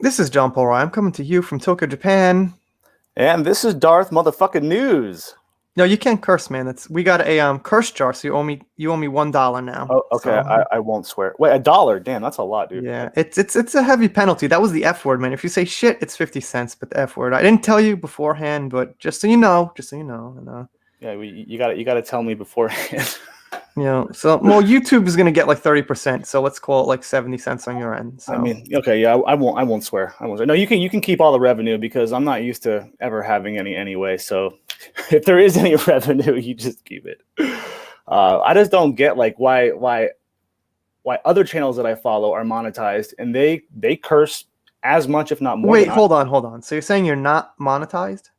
This is John Paul Ryan. I'm coming to you from Tokyo, Japan. And this is Darth motherfucking News. No, you can't curse, man. We got a curse jar, so you owe me $1 now. Oh, okay. So, I won't swear. Wait, $1? Damn, that's a lot, dude. yeah, it's a heavy penalty. That was the F word, man. If you say shit, it's 50 cents, but the F word. I didn't tell you beforehand, but just so you know. And, yeah, you got to tell me beforehand. So YouTube is gonna get like 30%, so let's call it like 70 cents on your end. So. I mean, okay, yeah, I won't swear. I won't swear. No, you can keep all the revenue because I'm not used to ever having any anyway. So if there is any revenue, you just keep it. I just don't get like why other channels that I follow are monetized and they curse as much, if not more. Wait, hold on. So you're saying you're not monetized?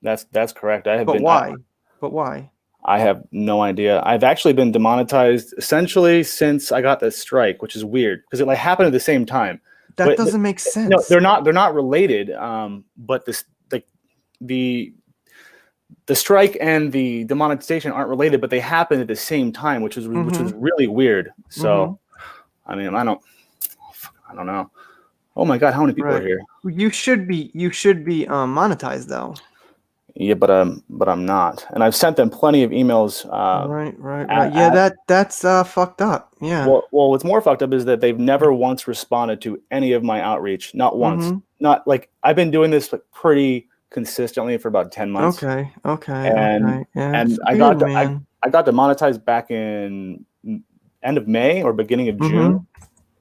That's correct. I have but been. Why? But why? I have no idea. I've actually been demonetized essentially since I got the strike, which is weird because it like happened at the same time. That doesn't make sense. No, they're not related. But this like the strike and the demonetization aren't related, but they happened at the same time, which was really weird. So, I mean, I don't know. Oh my God, how many people are here? You should be monetized though. Yeah, but I'm not, and I've sent them plenty of emails. Right. Yeah, that's fucked up. Yeah. Well, what's more fucked up is that they've never once responded to any of my outreach. Not once. Not like I've been doing this like pretty consistently for about 10 months. Okay. And Yeah, I got demonetized back in end of May or beginning of June,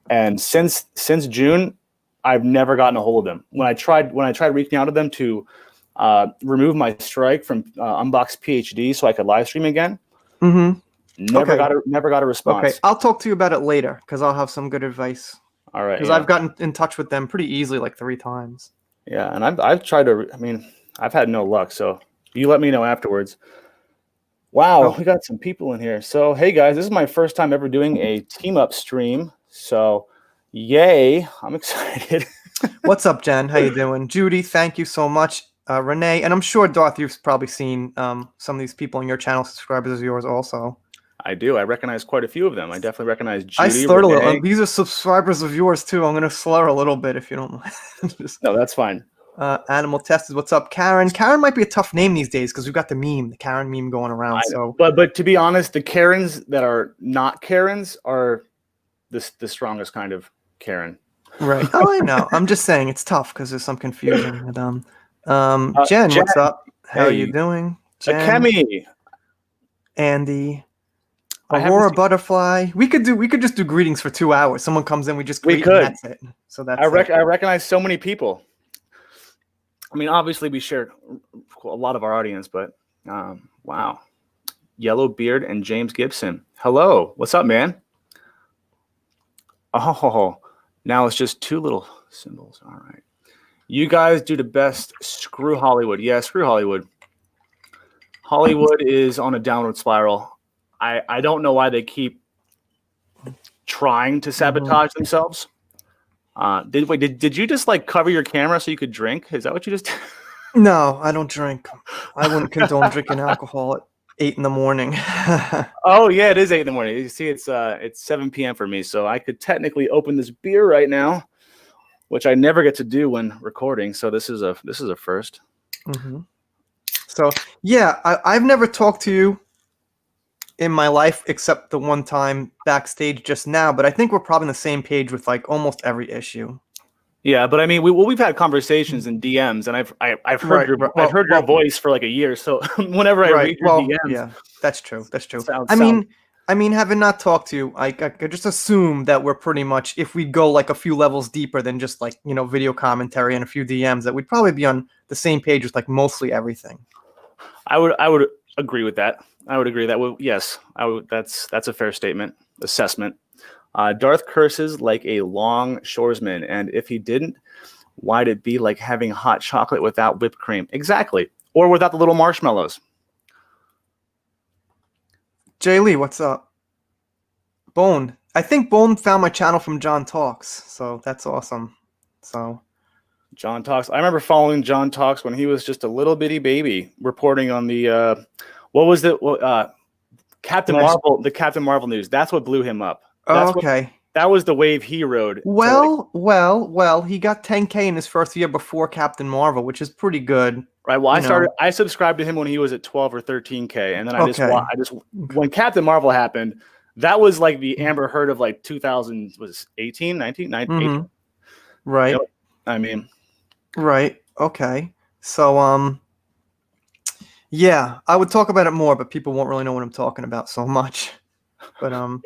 and since June, I've never gotten a hold of them. When I tried reaching out to them to remove my strike from Unbox PhD so I could live stream again. Never got a response. Okay, I'll talk to you about it later because I'll have some good advice. All right. Because I've gotten in touch with them pretty easily, like 3 times. Yeah, and I've tried to. I mean, I've had no luck. So you let me know afterwards. Wow, we got some people in here. So hey guys, this is my first time ever doing a team up stream. So yay, I'm excited. What's up, Jen? How you doing? Judy, thank you so much. Renee, and I'm sure Darth, you've probably seen some of these people on your channel, subscribers of yours also. I do. I recognize quite a few of them. I definitely recognize Judy. I slurred a little. These are subscribers of yours too. I'm going to slur a little bit if you don't mind. No, that's fine. Animal Tested, what's up? Karen. Karen might be a tough name these days because we've got the Karen meme going around. But to be honest, the Karens that are not Karens are the strongest kind of Karen. Right. Oh, I know. I'm just saying it's tough because there's some confusion with them. Jen, what's up? How are you doing? Jen, Kemi, Andy, Aurora Butterfly. We could just do greetings for 2 hours. Someone comes in, we just greet, and that's it. So that's I recognize so many people. I mean, obviously we share a lot of our audience, but wow. Yellow Beard and James Gibson. Hello, what's up, man? Oh, now it's just 2 little symbols. All right. You guys do the best. Screw Hollywood. Yeah, screw Hollywood. Hollywood is on a downward spiral. I don't know why they keep trying to sabotage themselves. Did you just like cover your camera so you could drink? Is that what you just did? No, I don't drink. I wouldn't condone drinking alcohol at 8 in the morning. Oh yeah, it is 8 in the morning. You see, it's 7 p.m. for me, so I could technically open this beer right now, which I never get to do when recording. So this is a first. So yeah, I've never talked to you in my life except the one time backstage just now, but I think we're probably on the same page with like almost every issue. Yeah, but I mean, we've had conversations in DMs, and I've heard your voice for like a year. So whenever I read your DMs, yeah, that's true. I mean, having not talked to you, I could just assume that we're pretty much, if we go like a few levels deeper than just like, video commentary and a few DMs, that we'd probably be on the same page with like mostly everything. I would agree with that. I would agree that yes, that's a fair assessment. Darth curses like a longshoresman, and if he didn't, why'd it be like having hot chocolate without whipped cream? Exactly, or without the little marshmallows. Jay Lee, what's up? Bone. I think Bone found my channel from John Talks, so that's awesome. So John Talks. I remember following John Talks when he was just a little bitty baby, reporting on the what was it? Captain Marvel, the Captain Marvel news. That's what blew him up. That's that was the wave he rode. Well, he got 10K in his first year before Captain Marvel, which is pretty good. Right. Well, I subscribed to him when he was at 12 or 13K, and then I just when Captain Marvel happened, that was like the Amber Heard of like 2000 was 18, 19, 19 Mm-hmm. 18. Right. You know, I mean, right. Okay. So yeah, I would talk about it more, but people won't really know what I'm talking about so much. But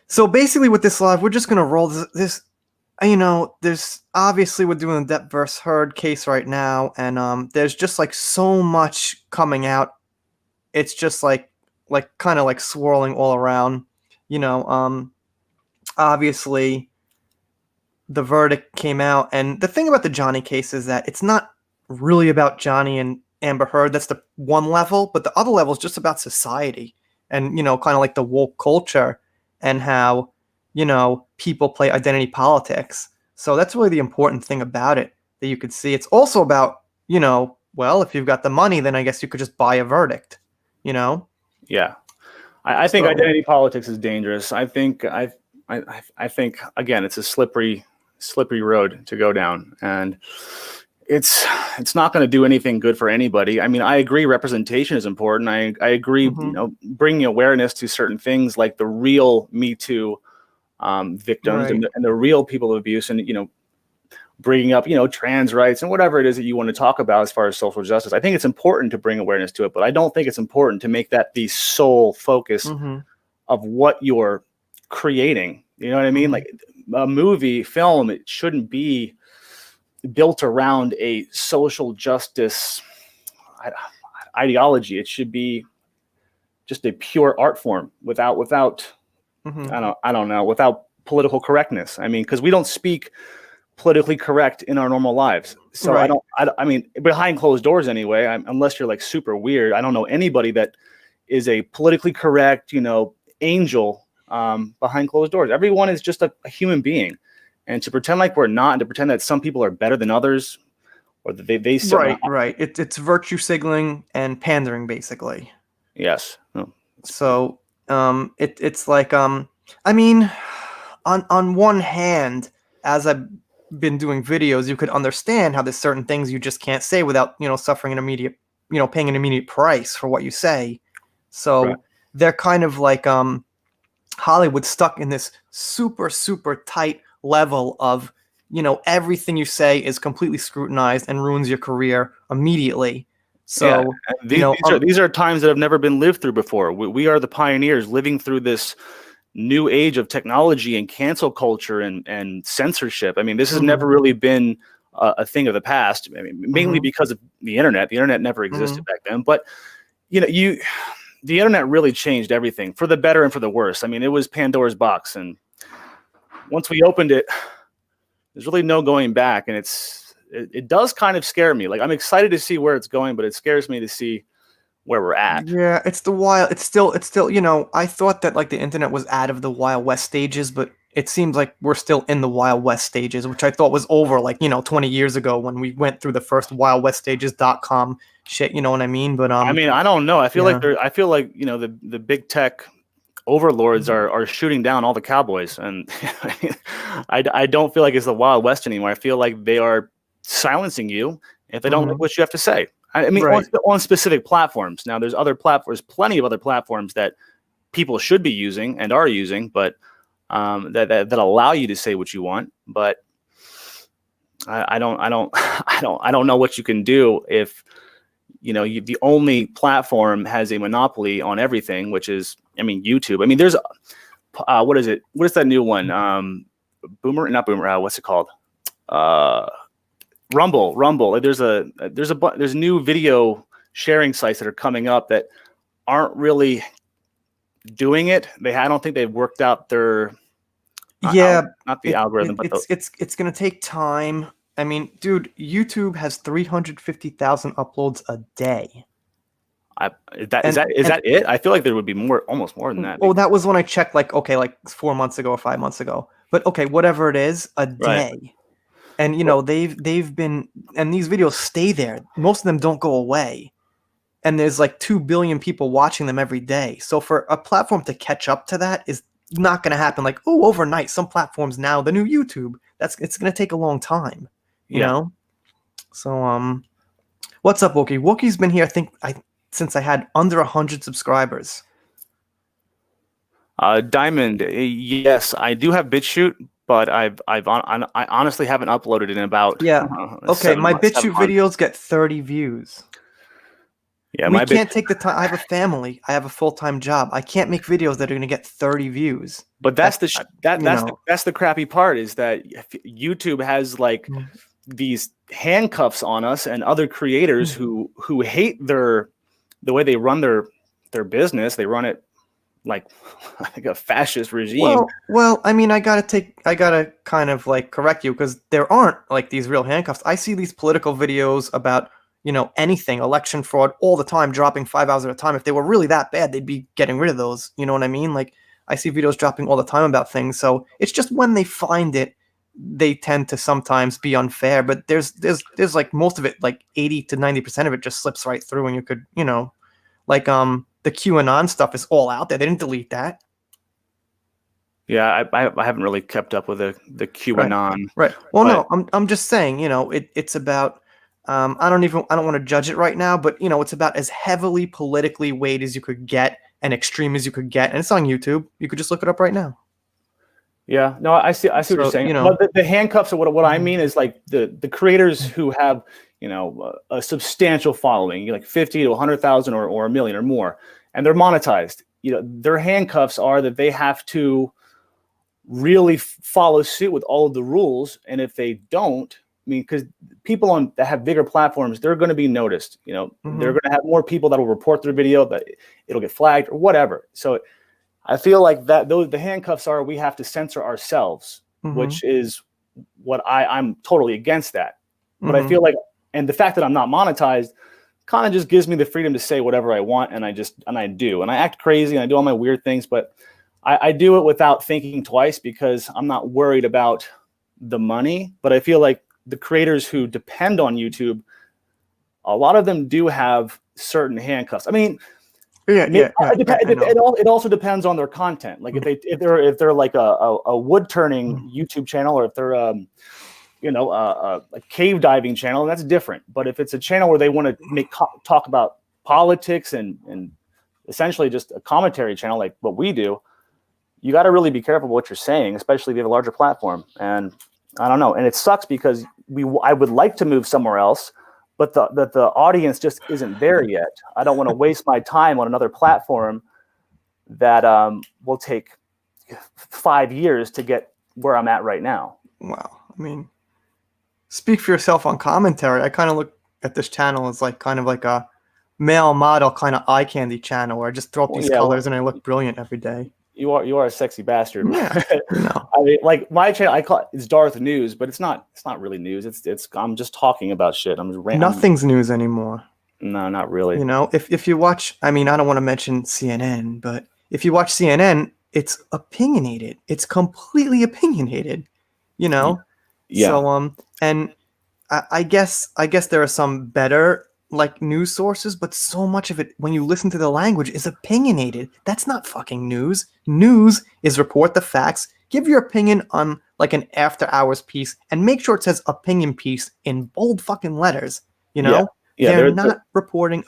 so basically with this live, we're just gonna roll this. There's obviously we're doing the Depp versus Heard case right now, and there's just like so much coming out. It's just like kind of like swirling all around. Obviously the verdict came out, and the thing about the Johnny case is that it's not really about Johnny and Amber Heard. That's the one level, but the other level is just about society and kind of like the woke culture and how people play identity politics. So that's really the important thing about it that you could see. It's also about well, if you've got the money, then I guess you could just buy a verdict. Yeah, I think identity politics is dangerous. I think again, it's a slippery road to go down, and it's not going to do anything good for anybody. I mean, I agree representation is important. I agree, bringing awareness to certain things like the real Me Too victims, right, and the real people of abuse, and bringing up trans rights and whatever it is that you want to talk about as far as social justice. I think it's important to bring awareness to it, but I don't think it's important to make that the sole focus of what you're creating. You know what I mean? Like a movie, film, it shouldn't be built around a social justice ideology. It should be just a pure art form without I don't know, without political correctness. I mean, because we don't speak politically correct in our normal lives. So right. I mean, behind closed doors anyway, unless you're like super weird, I don't know anybody that is a politically correct, angel behind closed doors. Everyone is just a human being. And to pretend like we're not, and to pretend that some people are better than others, or that they right. It's virtue signaling and pandering, basically. Yes. Oh. So it's like I mean, on one hand, as I've been doing videos, you could understand how there's certain things you just can't say without suffering an immediate paying an immediate price for what you say. So they're kind of like Hollywood stuck in this super tight level of everything you say is completely scrutinized and ruins your career immediately. So these are times that have never been lived through before. We are the pioneers living through this new age of technology and cancel culture and censorship. I mean, this has never really been a thing of the past. I mean, mainly because of the internet. The internet never existed back then, but the internet really changed everything for the better and for the worse. I mean, it was Pandora's box, and once we opened it, there's really no going back, and it does kind of scare me. Like, I'm excited to see where it's going, but it scares me to see where we're at. Yeah, it's still I thought that like the internet was out of the Wild West stages, but it seems like we're still in the Wild West stages, which I thought was over like 20 years ago when we went through the first Wild West stages.com shit, you know what I mean? But I mean, I don't know. I feel like the big tech overlords are shooting down all the cowboys, and I don't feel like it's the Wild West anymore. I feel like they are silencing you if they don't like what you have to say. I mean, on specific platforms. Now, there's plenty of other platforms that people should be using and are using, but that allow you to say what you want. But I don't know what you can do if the only platform has a monopoly on everything, which is, I mean, YouTube. I mean, there's what is it? What is that new one? Not Boomer. What's it called? Rumble. There's new video sharing sites that are coming up that aren't really doing it. I don't think they've worked out their not the algorithm, but it's gonna take time. I mean, dude, YouTube has 350,000 uploads a day. Is that it? I feel like there would be almost more than that. Oh, that was when I checked like 4 months ago or 5 months ago. But okay, whatever it is, a day. And they've been, and these videos stay there. Most of them don't go away. And there's like 2 billion people watching them every day. So for a platform to catch up to that is not going to happen like, oh, overnight. Some platforms now, the new YouTube. It's going to take a long time, you know? So, what's up, Wookie? Wookie's been here, since I had under 100 subscribers. Diamond, yes, I do have BitChute, but I honestly haven't uploaded it in about Okay, my BitChute videos get 30 views. Yeah, we can't take the time. I have a family. I have a full-time job. I can't make videos that are going to get 30 views. But that's the crappy part, is that YouTube has like these handcuffs on us and other creators who hate the way they run their business. They run it like a fascist regime. Well, I mean, I gotta kind of like correct you, because there aren't like these real handcuffs. I see these political videos about, anything, election fraud, all the time, dropping 5 hours at a time. If they were really that bad, they'd be getting rid of those. You know what I mean? Like, I see videos dropping all the time about things. So it's just when they find it, they tend to sometimes be unfair. But there's like most of it, like 80 to 90% of it just slips right through, and you could, like the QAnon stuff is all out there. They didn't delete that. Yeah, I haven't really kept up with the QAnon. Right. Well, no, I'm just saying, it's about. I don't want to judge it right now, but it's about as heavily politically weighed as you could get and extreme as you could get, and it's on YouTube. You could just look it up right now. Yeah, no, I see what you're saying. But the handcuffs are what I mean is like the creators who have a substantial following, like 50 to 100,000 or a million or more, and they're monetized. Their handcuffs are that they have to really follow suit with all of the rules, and if they don't, I mean, because people that have bigger platforms, they're going to be noticed. They're going to have more people that will report their video, that it'll get flagged or whatever. So I feel like the handcuffs are, we have to censor ourselves, which is what I'm totally against that. But I feel like, and the fact that I'm not monetized kind of just gives me the freedom to say whatever I want, and I do, and I act crazy and I do all my weird things, but I do it without thinking twice, because I'm not worried about the money. But I feel like the creators who depend on YouTube, a lot of them do have certain handcuffs. I mean, it also depends on their content. Like if they're like a wood turning YouTube channel, or if they're a cave diving channel, that's different. But if it's a channel where they want to talk about politics and essentially just a commentary channel like what we do, you got to really be careful what you're saying, especially if you have a larger platform. And I don't know. And it sucks, because I would like to move somewhere else, but the audience just isn't there yet. I don't want to waste my time on another platform that will take 5 years to get where I'm at right now. Wow. I mean, speak for yourself on commentary. I kind of look at this channel as kind of like a male model kind of eye candy channel, where I just throw up these colors and I look brilliant every day. You are a sexy bastard. Yeah, no. I mean, like my channel, I call it's Darth News, but it's not really news. It's I'm just talking about shit. Nothing's news anymore. No, not really. If you watch, I mean, I don't want to mention CNN, but if you watch CNN, it's opinionated. It's completely opinionated. Yeah. So and I guess there are some better like news sources, but so much of it, when you listen to the language, is opinionated. That's not fucking news. News is report the facts, give your opinion on like an after hours piece, and make sure it says opinion piece in bold fucking letters. They're not reporting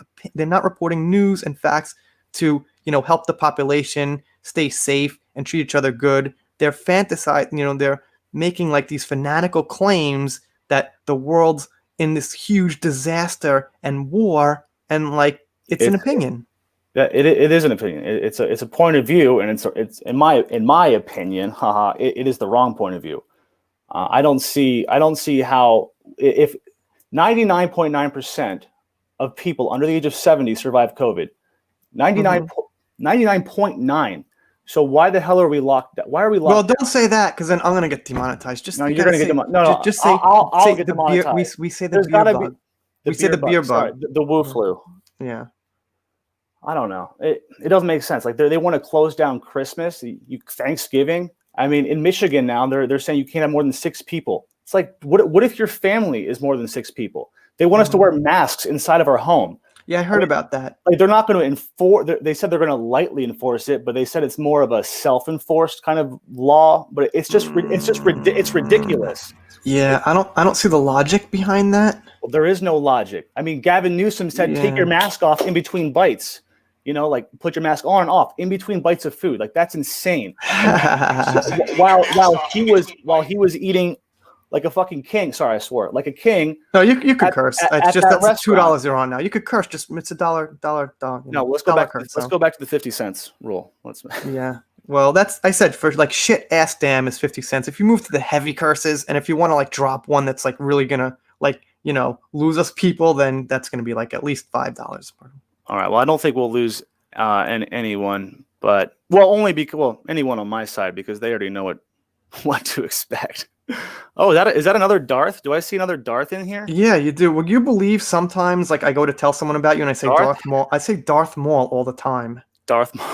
news and facts to help the population stay safe and treat each other good. They're fantasizing, they're making like these fanatical claims that the world's in this huge disaster and war, and like it's an opinion. Yeah, it is an opinion. It's a point of view, and it's in my opinion, it is the wrong point of view. I don't see how, if 99.9% of people under the age of 70 survive COVID, 99.9. So why the hell are we locked down? Why are we locked down? Well, don't say that, because then I'm gonna get demonetized. You're gonna get demonetized. No, just say I'll get demonetized. We say the beer bug. We say the beer bug. Sorry, the Wu flu. Yeah. I don't know. It doesn't make sense. Like they want to close down Christmas, Thanksgiving. I mean, in Michigan now, they're saying you can't have more than 6 people. It's like, what if your family is more than 6 people? They want us to wear masks inside of our home. Yeah, I heard about that. Like they're not going to enforce. They said they're going to lightly enforce it, but they said it's more of a self-enforced kind of law. But it's ridiculous. Yeah, I don't see the logic behind that. Well, there is no logic. I mean, Gavin Newsom said, take your mask off in between bites. Like put your mask on and off in between bites of food. Like that's insane. while he was eating like a fucking king. Sorry, I swore. Like a king. No, you could curse. It's just that that's $2 you're on now. You could curse. Just it's a dollar. No, let's go back. Let's go back to the 50 cents rule. Yeah. Well, I said for like shit ass damn is 50 cents. If you move to the heavy curses, and if you want to like drop one that's like really gonna like lose us people, then that's gonna be like at least $5. All right. Well, I don't think we'll lose anyone, but anyone on my side because they already know what to expect. Oh, is that another Darth? Do I see another Darth in here? Yeah, you do. Would you believe sometimes like I go to tell someone about you and I say Darth Maul? I say Darth Maul all the time. Darth Maul.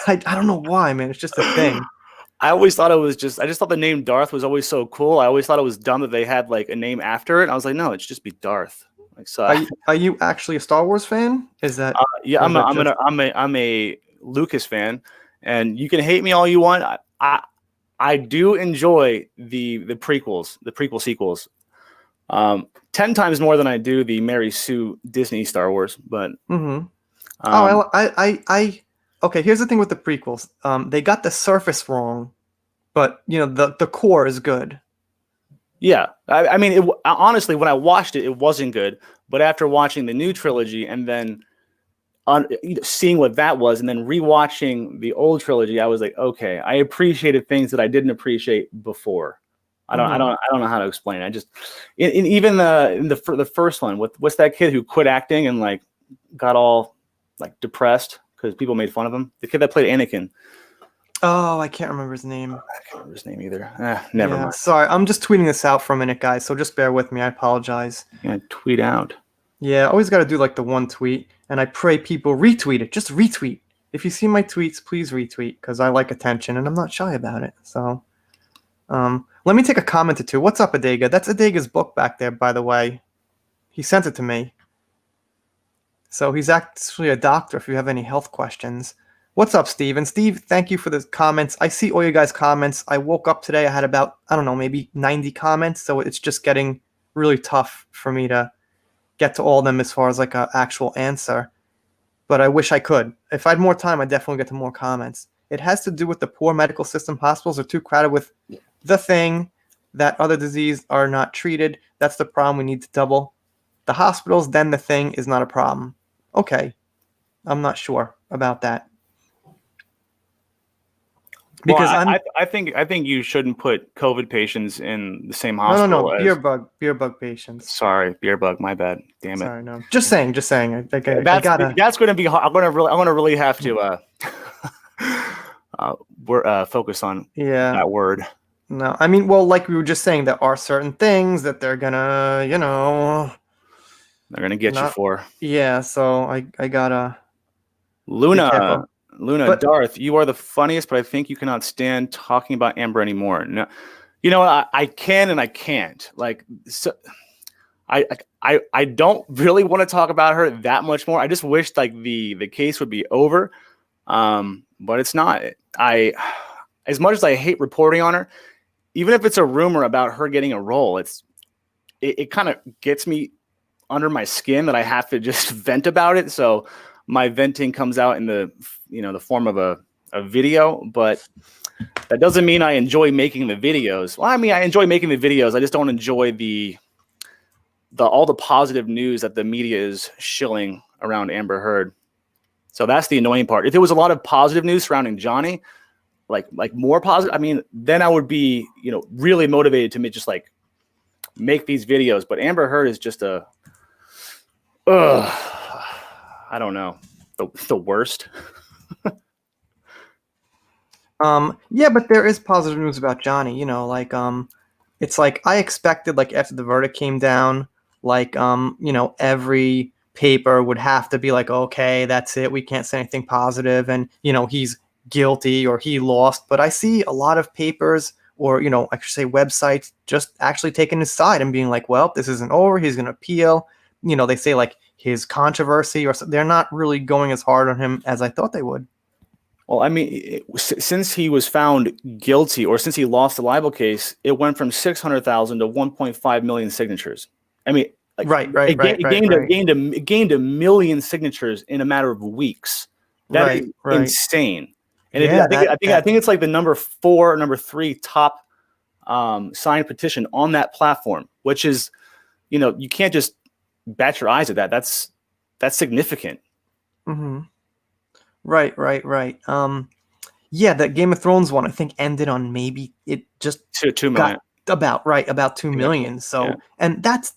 I don't know why, man. It's just a thing. I always thought I just thought the name Darth was always so cool. I always thought it was dumb that they had like a name after it. I was like, no, it should just be Darth. Like, so are you actually a Star Wars fan? Is that? Yeah, I'm a Lucas fan, and you can hate me all you want. I do enjoy the prequel sequels, 10 times more than I do the Mary Sue Disney Star Wars. But okay. Here's the thing with the prequels. They got the surface wrong, but the core is good. Yeah, I mean, honestly, when I watched it wasn't good. But after watching the new trilogy and then seeing what that was, and then rewatching the old trilogy, I was like, okay, I appreciated things that I didn't appreciate before. I don't know how to explain it. I just, even the first one with what's that kid who quit acting and like got all like depressed because people made fun of him. The kid that played Anakin. Oh, I can't remember his name. I can't remember his name either. Never mind. Sorry, I'm just tweeting this out for a minute, guys. So just bear with me. I apologize. Yeah, tweet out. Yeah, always got to do like the one tweet, and I pray people retweet it. Just retweet. If you see my tweets, please retweet because I like attention and I'm not shy about it. So, let me take a comment or two. What's up, Adega? That's Adega's book back there, by the way. He sent it to me. So he's actually a doctor. If you have any health questions. What's up, Steve? And Steve, thank you for the comments. I see all you guys' comments. I woke up today. I had about, I don't know, maybe 90 comments. So it's just getting really tough for me to get to all of them as far as like an actual answer. But I wish I could. If I had more time, I'd definitely get to more comments. It has to do with the poor medical system. Hospitals are too crowded with the thing that other diseases are not treated. That's the problem. We need to double the hospitals. Then the thing is not a problem. Okay. I'm not sure about that. Because I think you shouldn't put COVID patients in the same hospital. No, beer bug patients. Sorry, beer bug. My bad. Damn it. Sorry, no. Just saying. That's going to be hard. I'm going to really have to focus on that word. No, I mean, well, like we were just saying, there are certain things that they're gonna, they're gonna get you for. Yeah, so I gotta. Luna, Darth, you are the funniest, but I think you cannot stand talking about Amber anymore. No, I can and I can't. Like, so, I don't really want to talk about her that much more. I just wish like the case would be over, but it's not. As much as I hate reporting on her, even if it's a rumor about her getting a role, it kind of gets me under my skin that I have to just vent about it. So my venting comes out in the form of a video, but that doesn't mean I enjoy making the videos. Well, I mean, I enjoy making the videos. I just don't enjoy all the positive news that the media is shilling around Amber Heard. So that's the annoying part. If there was a lot of positive news surrounding Johnny, like more positive, I mean, then I would be, really motivated to just like make these videos. But Amber Heard is just I don't know, the worst. Yeah, but there is positive news about Johnny. It's like I expected. Like after the verdict came down, like every paper would have to be like, okay, that's it. We can't say anything positive, and he's guilty or he lost. But I see a lot of papers, or I should say websites, just actually taking his side and being like, well, this isn't over. He's going to appeal. They say like his controversy, or they're not really going as hard on him as I thought they would. Well, I mean, since he was found guilty, or since he lost the libel case, it went from 600,000 to 1.5 million signatures. I mean, like, it gained a million signatures in a matter of weeks. That is insane. And yeah, I think it's like the number 4 or number 3 top signed petition on that platform, which is, you can't just bat your eyes at that. That's significant. Mm-hmm. Right. Yeah, that Game of Thrones one I think ended on maybe it just 2 million. About 2 million. So and that's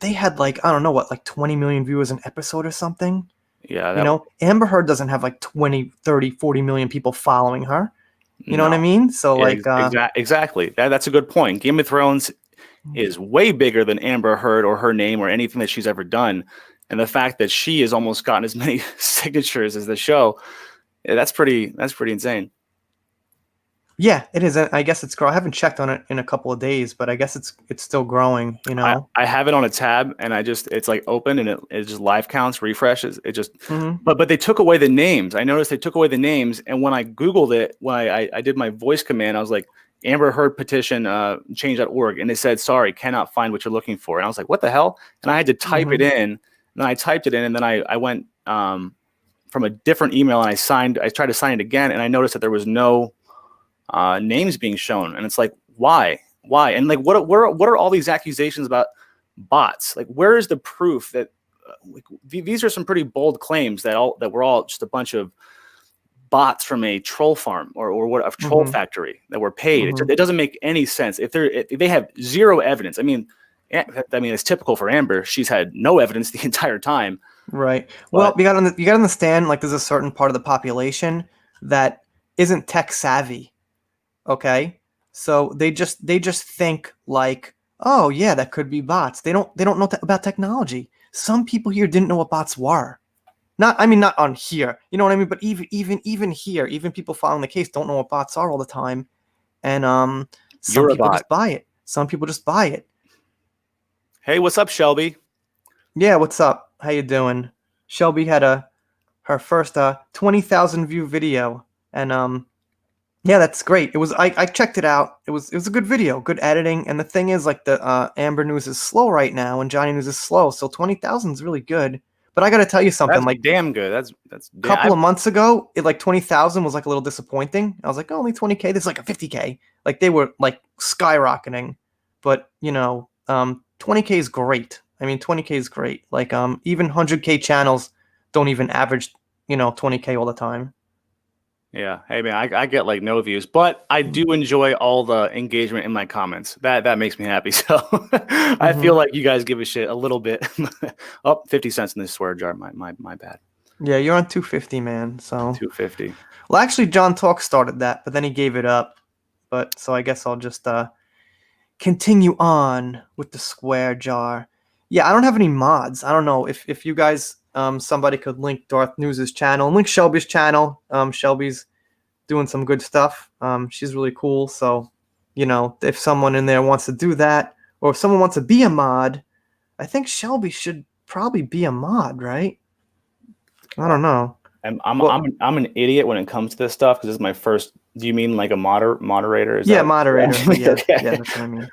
they had like, I don't know what, like 20 million viewers an episode or something. Yeah, Amber Heard doesn't have like 20, 30, 40 million people following her. You know what I mean? So exactly. That's a good point. Game of Thrones is way bigger than Amber Heard or her name or anything that she's ever done. And the fact that she has almost gotten as many signatures as the show, that's pretty insane. Yeah, it is. I guess it's growing. I haven't checked on it in a couple of days, but I guess it's still growing, I have it on a tab, and it's like open, and it just live counts, refreshes. It just but they took away the names. I noticed they took away the names, and when I Googled it, when I did my voice command, I was like, Amber Heard petition change.org, and it said, sorry, cannot find what you're looking for. And I was like, what the hell? And I had to type it in, and then I typed it in, and then I went from a different email, and I tried to sign it again, and I noticed that there was no names being shown. And it's like, why? And like, what are all these accusations about bots? Like, where is the proof that these are some pretty bold claims that we're all just a bunch of bots from a troll farm or what, a troll factory that were paid. It doesn't make any sense if they have zero evidence. I mean, it's typical for Amber. She's had no evidence the entire time. Right. Well, you got to understand, like, there's a certain part of the population that isn't tech savvy. Okay, so they just think like, oh yeah, that could be bots. They don't know about technology. Some people here didn't know what bots were. Not on here, you know what I mean? But even here, even people following the case don't know what bots are all the time. And some people just buy it. Some people just buy it. Hey, what's up, Shelby? Yeah, what's up? How you doing? Shelby had her first 20,000 view video, and yeah, that's great. It was I checked it out. It was a good video, good editing. And the thing is, like, the Amber News is slow right now, and Johnny News is slow. So 20,000 is really good. But I got to tell you something. That's like, damn good. That's a couple of months ago, 20,000 was like a little disappointing. I was like, oh, only 20K. This is like a 50K. Like, they were like skyrocketing. But 20K is great. I mean, 20K is great. Like, even 100K channels don't even average 20K all the time. Yeah. Hey, man, I get like no views, but I do enjoy all the engagement in my comments. That makes me happy. So I feel like you guys give a shit a little bit. 50 cents in this swear jar. My bad. Yeah, you're on 250, man. So 250. Well, actually, John Talk started that, but then he gave it up. But so I guess I'll just continue on with the square jar. Yeah, I don't have any mods. I don't know if you guys, somebody could link Darth News's channel, link Shelby's channel. Shelby's doing some good stuff. She's really cool. So, if someone in there wants to do that, or if someone wants to be a mod, I think Shelby should probably be a mod, right? I don't know. I'm an idiot when it comes to this stuff because this is my first. Do you mean like a moderator? Moderator. Yeah, Okay. Yeah, that's what I mean.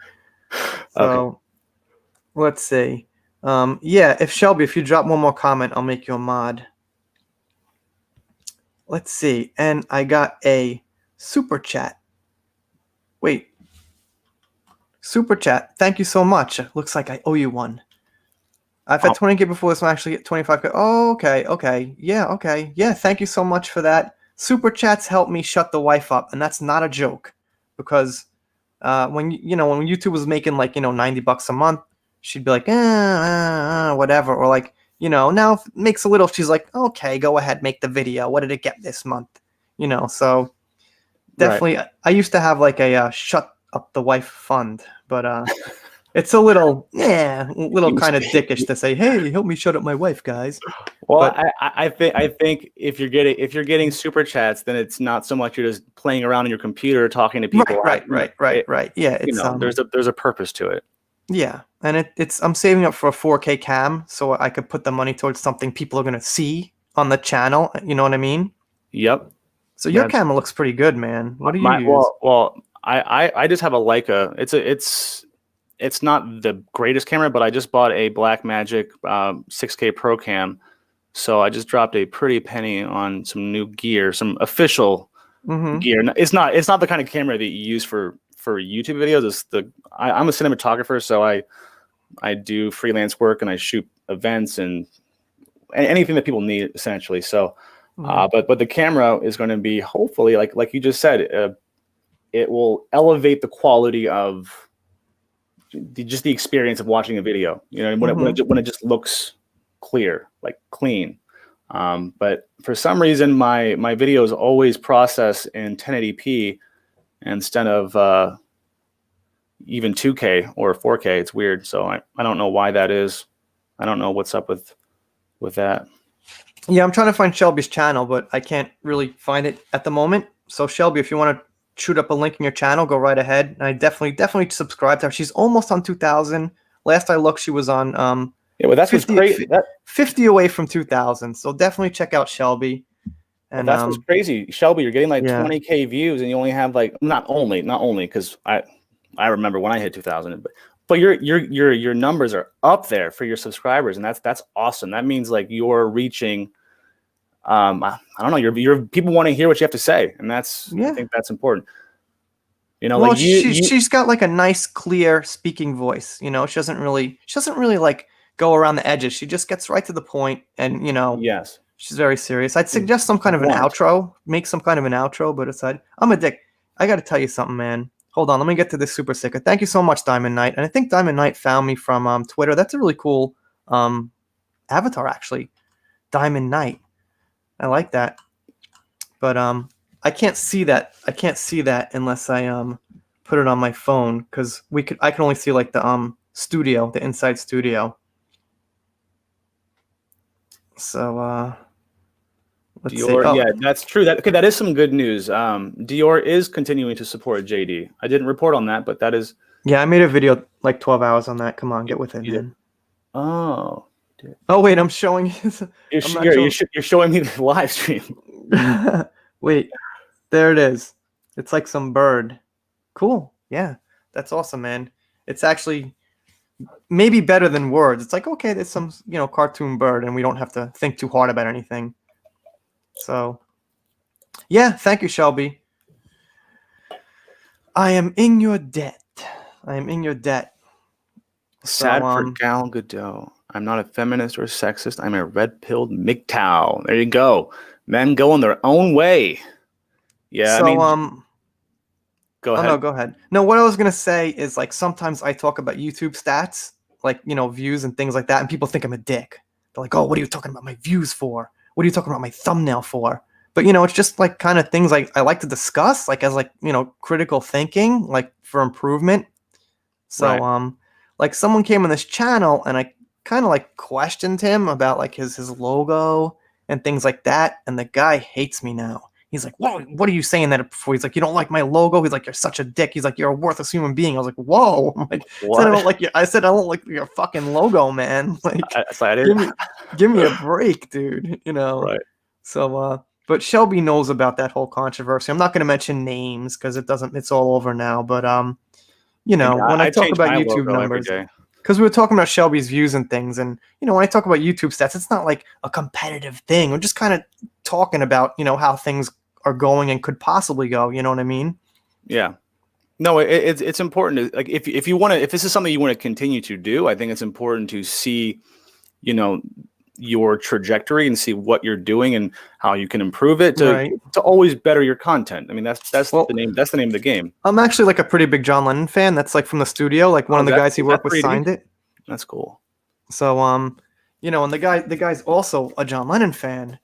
So, let's see. If you drop one more comment, I'll make you a mod. Let's see. And I got a super chat. Wait. Super chat. Thank you so much. Looks like I owe you one. I've had 20K before this one, actually get 25K. Oh, okay. Yeah, thank you so much for that. Super chats help me shut the wife up, and that's not a joke. Because when YouTube was making like, $90 a month, she'd be like, whatever. Or like, now if it makes a little, she's like, okay, go ahead, make the video. What did it get this month? So definitely, right. I used to have like a shut up the wife fund, but it's a little kind of dickish to say, hey, help me shut up my wife, guys. Well, but I think if you're getting super chats, then it's not so much you're just playing around on your computer talking to people. Right. Yeah, it's there's a purpose to it. Yeah, and it's I'm saving up for a 4K cam so I could put the money towards something people are gonna see on the channel. You know what I mean? Yep. So your That's camera looks pretty good, man. What do you my use? well, I just have a Leica. It's not the greatest camera, but I just bought a Blackmagic 6K Pro Cam. So I just dropped a pretty penny on some new gear, some official Mm-hmm. gear. It's not the kind of camera that you use for YouTube videos. I'm a cinematographer, so I do freelance work and I shoot events and anything that people need essentially. So, Mm-hmm. but the camera is going to be hopefully like you just said, it will elevate the quality of just the experience of watching a video. You know, Mm-hmm. when it just looks clear, like clean. But for some reason, my videos always process in 1080p instead of even 2K or 4K. It's weird. So I don't know why that is. I don't know what's up with that. Yeah, I'm trying to find Shelby's channel, but I can't really find it at the moment. So Shelby, if you want to shoot up a link in your channel, go right ahead. And I definitely subscribe to her. She's almost on 2,000. Last I looked, she was on Yeah, well, that's what's 50, crazy. 50 away from 2,000. So definitely check out Shelby. Well, And that's what's crazy, Shelby. You're getting like yeah, 20K views, and you only have like not only because I remember when I hit 2,000, but your numbers are up there for your subscribers, and that's awesome. That means like you're reaching. I don't know. Your people want to hear what you have to say, and I yeah. think that's important. You know, Well, like you she's got like a nice, clear speaking voice. You know, she doesn't really like go around the edges. She just gets right to the point, and yes, she's very serious. I'd suggest some kind of an blunt. outro. Make some kind of an outro, but aside, I'm a dick. I got to tell you something, man. Hold on, let me get to this super sticker. Thank you so much, Diamond Knight. And I think Diamond Knight found me from Twitter. That's a really cool avatar, actually. Diamond Knight. I like that. But I can't see that. I can't see that unless I put it on my phone because I can only see like the studio, the inside studio. So let's see. Dior, Oh, yeah, that's true. That is some good news. Dior is continuing to support JD. I didn't report on that, but that is. yeah, I made a video like 12 hours on that. Come on, get with it, You did. man. Oh, Oh wait, I'm showing you. I'm not showing. you're showing me the live stream. Wait, there it is. It's like some bird. Cool. Yeah, that's awesome, man. It's actually maybe better than words. It's like, okay, there's some, cartoon bird, and we don't have to think too hard about anything. So, yeah, thank you, Shelby. I am in your debt. I am in your debt. Sad So, for Gal Gadot. I'm not a feminist or sexist. I'm a red-pilled MGTOW. There you go. Men go in their own way. Yeah, I mean, go oh ahead. no, go ahead. No, what I was gonna say is like sometimes I talk about YouTube stats, like views and things like that, and people think I'm a dick. They're like, "Oh, what are you talking about my views for? What are you talking about my thumbnail for?" But it's just like kind of things like I like to discuss, like as like critical thinking, like for improvement. So Right. like someone came on this channel and I kind of like questioned him about like his logo and things like that, and the guy hates me now. He's like, "Whoa, what are you saying that before?" He's like, "You don't like my logo?" He's like, "You're such a dick." He's like, "You're a worthless human being." I was like, "Whoa!" I'm like, said I What? don't like your. I said I don't like your fucking logo, man. Like, I give didn't. me, give me a break, dude. Right. So, but Shelby knows about that whole controversy. I'm not going to mention names because it doesn't. It's all over now. But when I I talk change about my YouTube logo every numbers, day. because we were talking about Shelby's views and things, and when I talk about YouTube stats, it's not like a competitive thing. We're just kind of talking about how things are going and could possibly go. You know what I mean? Yeah. No, it's important to like if if this is something you want to continue to do, I think it's important to see, your trajectory and see what you're doing and how you can improve it Right. to always better your content. I mean, that's Well, the name. That's the name of the game. I'm actually like a pretty big John Lennon fan. That's like from the studio. Like one Oh, of the guys he is that worked with 3D? signed it. That's cool. So and the guy's also a John Lennon fan.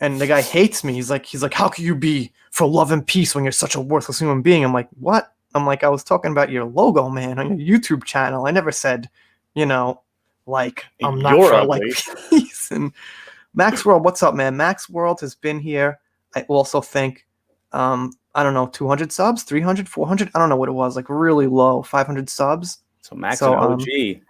And the guy hates me. He's like, how can you be for love and peace when you're such a worthless human being? I'm like, what? I'm like, I was talking about your logo, man, on your YouTube channel. I never said, like I'm not You're for like ugly. peace. And Max World, what's up, man? Max World has been here. I also think, I don't know, 200 subs, 300, 400. I don't know what it was, like really low, 500 subs. So Mac's So an OG.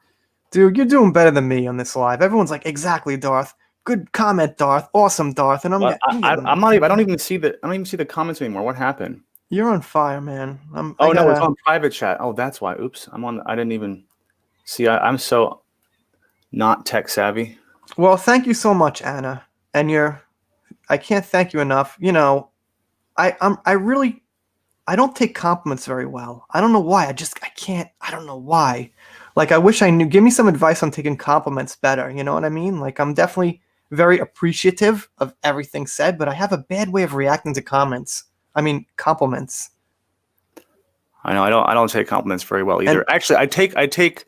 dude, you're doing better than me on this live. Everyone's like, exactly, Darth. Good comment, Darth. Awesome, Darth. And I'm I'm not even. I don't even see the comments anymore. What happened? You're on fire, man. Oh no, it's on private chat. Oh, that's why. Oops, I didn't even see. I'm so not tech savvy. Well, thank you so much, Anna. And I can't thank you enough. You know, I don't take compliments very well. I don't know why. I can't. I don't know why. Like, I wish I knew. Give me some advice on taking compliments better. You know what I mean? Like, I'm definitely very appreciative of everything said, but I have a bad way of reacting to compliments. I know. I don't take compliments very well either. Actually, I take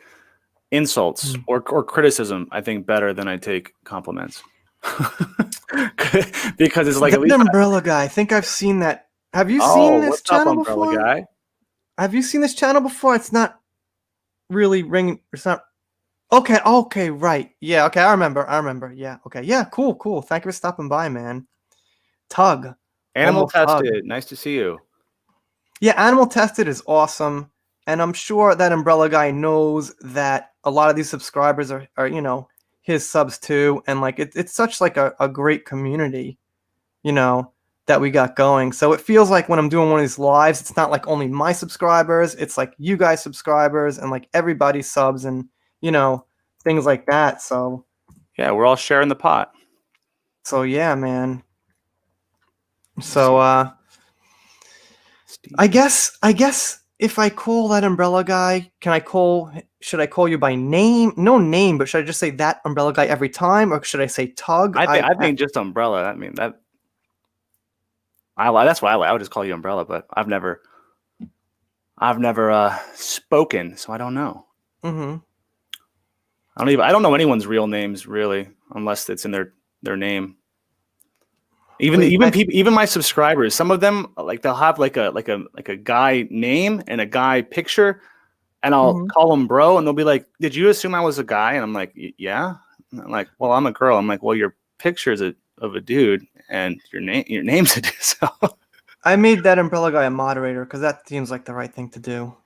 insults or criticism, I think, better than I take compliments. Because it's like, that umbrella guy. I think I've seen that. Have you seen this channel before? Guy? Have you seen this channel before? It's not really ringing. It's not. Okay, right. Yeah, okay, I remember. Yeah, okay. Yeah, cool. Thank you for stopping by, man. Tug. Animal Tested. Nice to see you. Yeah, Animal Tested is awesome. And I'm sure that umbrella guy knows that a lot of these subscribers are his subs too. And like it's such like a great community, that we got going. So it feels like when I'm doing one of these lives, it's not like only my subscribers, it's like you guys subscribers and like everybody's subs and things like that. So yeah, we're all sharing the pot. So yeah, man. So I guess if I call that umbrella guy, should I call you by name? No name, but should I just say that umbrella guy every time, or should I say Tug? I think just umbrella. I mean that. That's why I would just call you umbrella, but I've never spoken, so I don't know. Mm-hmm. I don't know anyone's real names really, unless it's in their name. Even my subscribers, some of them like they'll have like a guy name and a guy picture, and I'll call them bro, and they'll be like, "Did you assume I was a guy?" And I'm like, "Yeah." And I'm like, "Well, I'm a girl." I'm like, "Well, your picture is of a dude, and your name's a dude." So I made that umbrella guy a moderator because that seems like the right thing to do.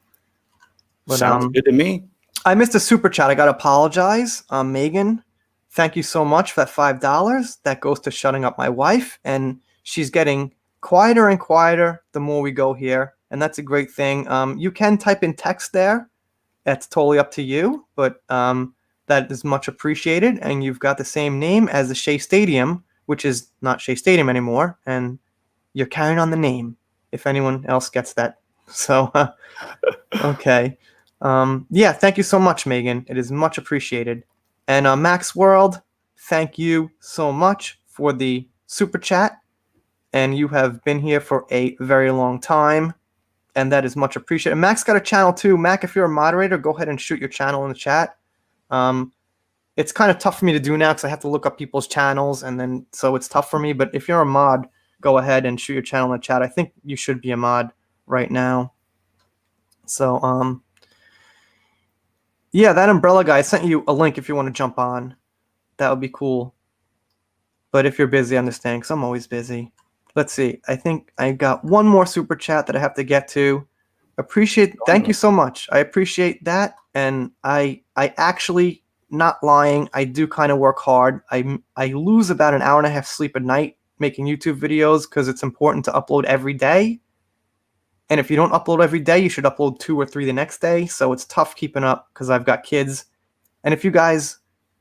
But, sounds good to me. I missed a super chat. I gotta apologize, Megan. Thank you so much for that $5. That goes to shutting up my wife, and she's getting quieter and quieter the more we go here, and that's a great thing. You can type in text there. That's totally up to you, but that is much appreciated, and you've got the same name as the Shea Stadium, which is not Shea Stadium anymore, and you're carrying on the name, if anyone else gets that. So, okay. Yeah, thank you so much, Megan. It is much appreciated. And Max World, thank you so much for the super chat. And you have been here for a very long time, and that is much appreciated. Max got a channel too. Mac, if you're a moderator, go ahead and shoot your channel in the chat. It's kind of tough for me to do now because I have to look up people's channels, and then so it's tough for me. But if you're a mod, go ahead and shoot your channel in the chat. I think you should be a mod right now. So, yeah, that umbrella guy, I sent you a link if you want to jump on. That would be cool. But if you're busy, I understand, because I'm always busy. Let's see. I think I got one more super chat that I have to get to. Thank you so much. I appreciate that. And I actually, not lying, I do kind of work hard. I lose about an hour and a half sleep a night making YouTube videos because it's important to upload every day. And if you don't upload every day, you should upload 2 or 3 the next day. So it's tough keeping up because I've got kids. And if you guys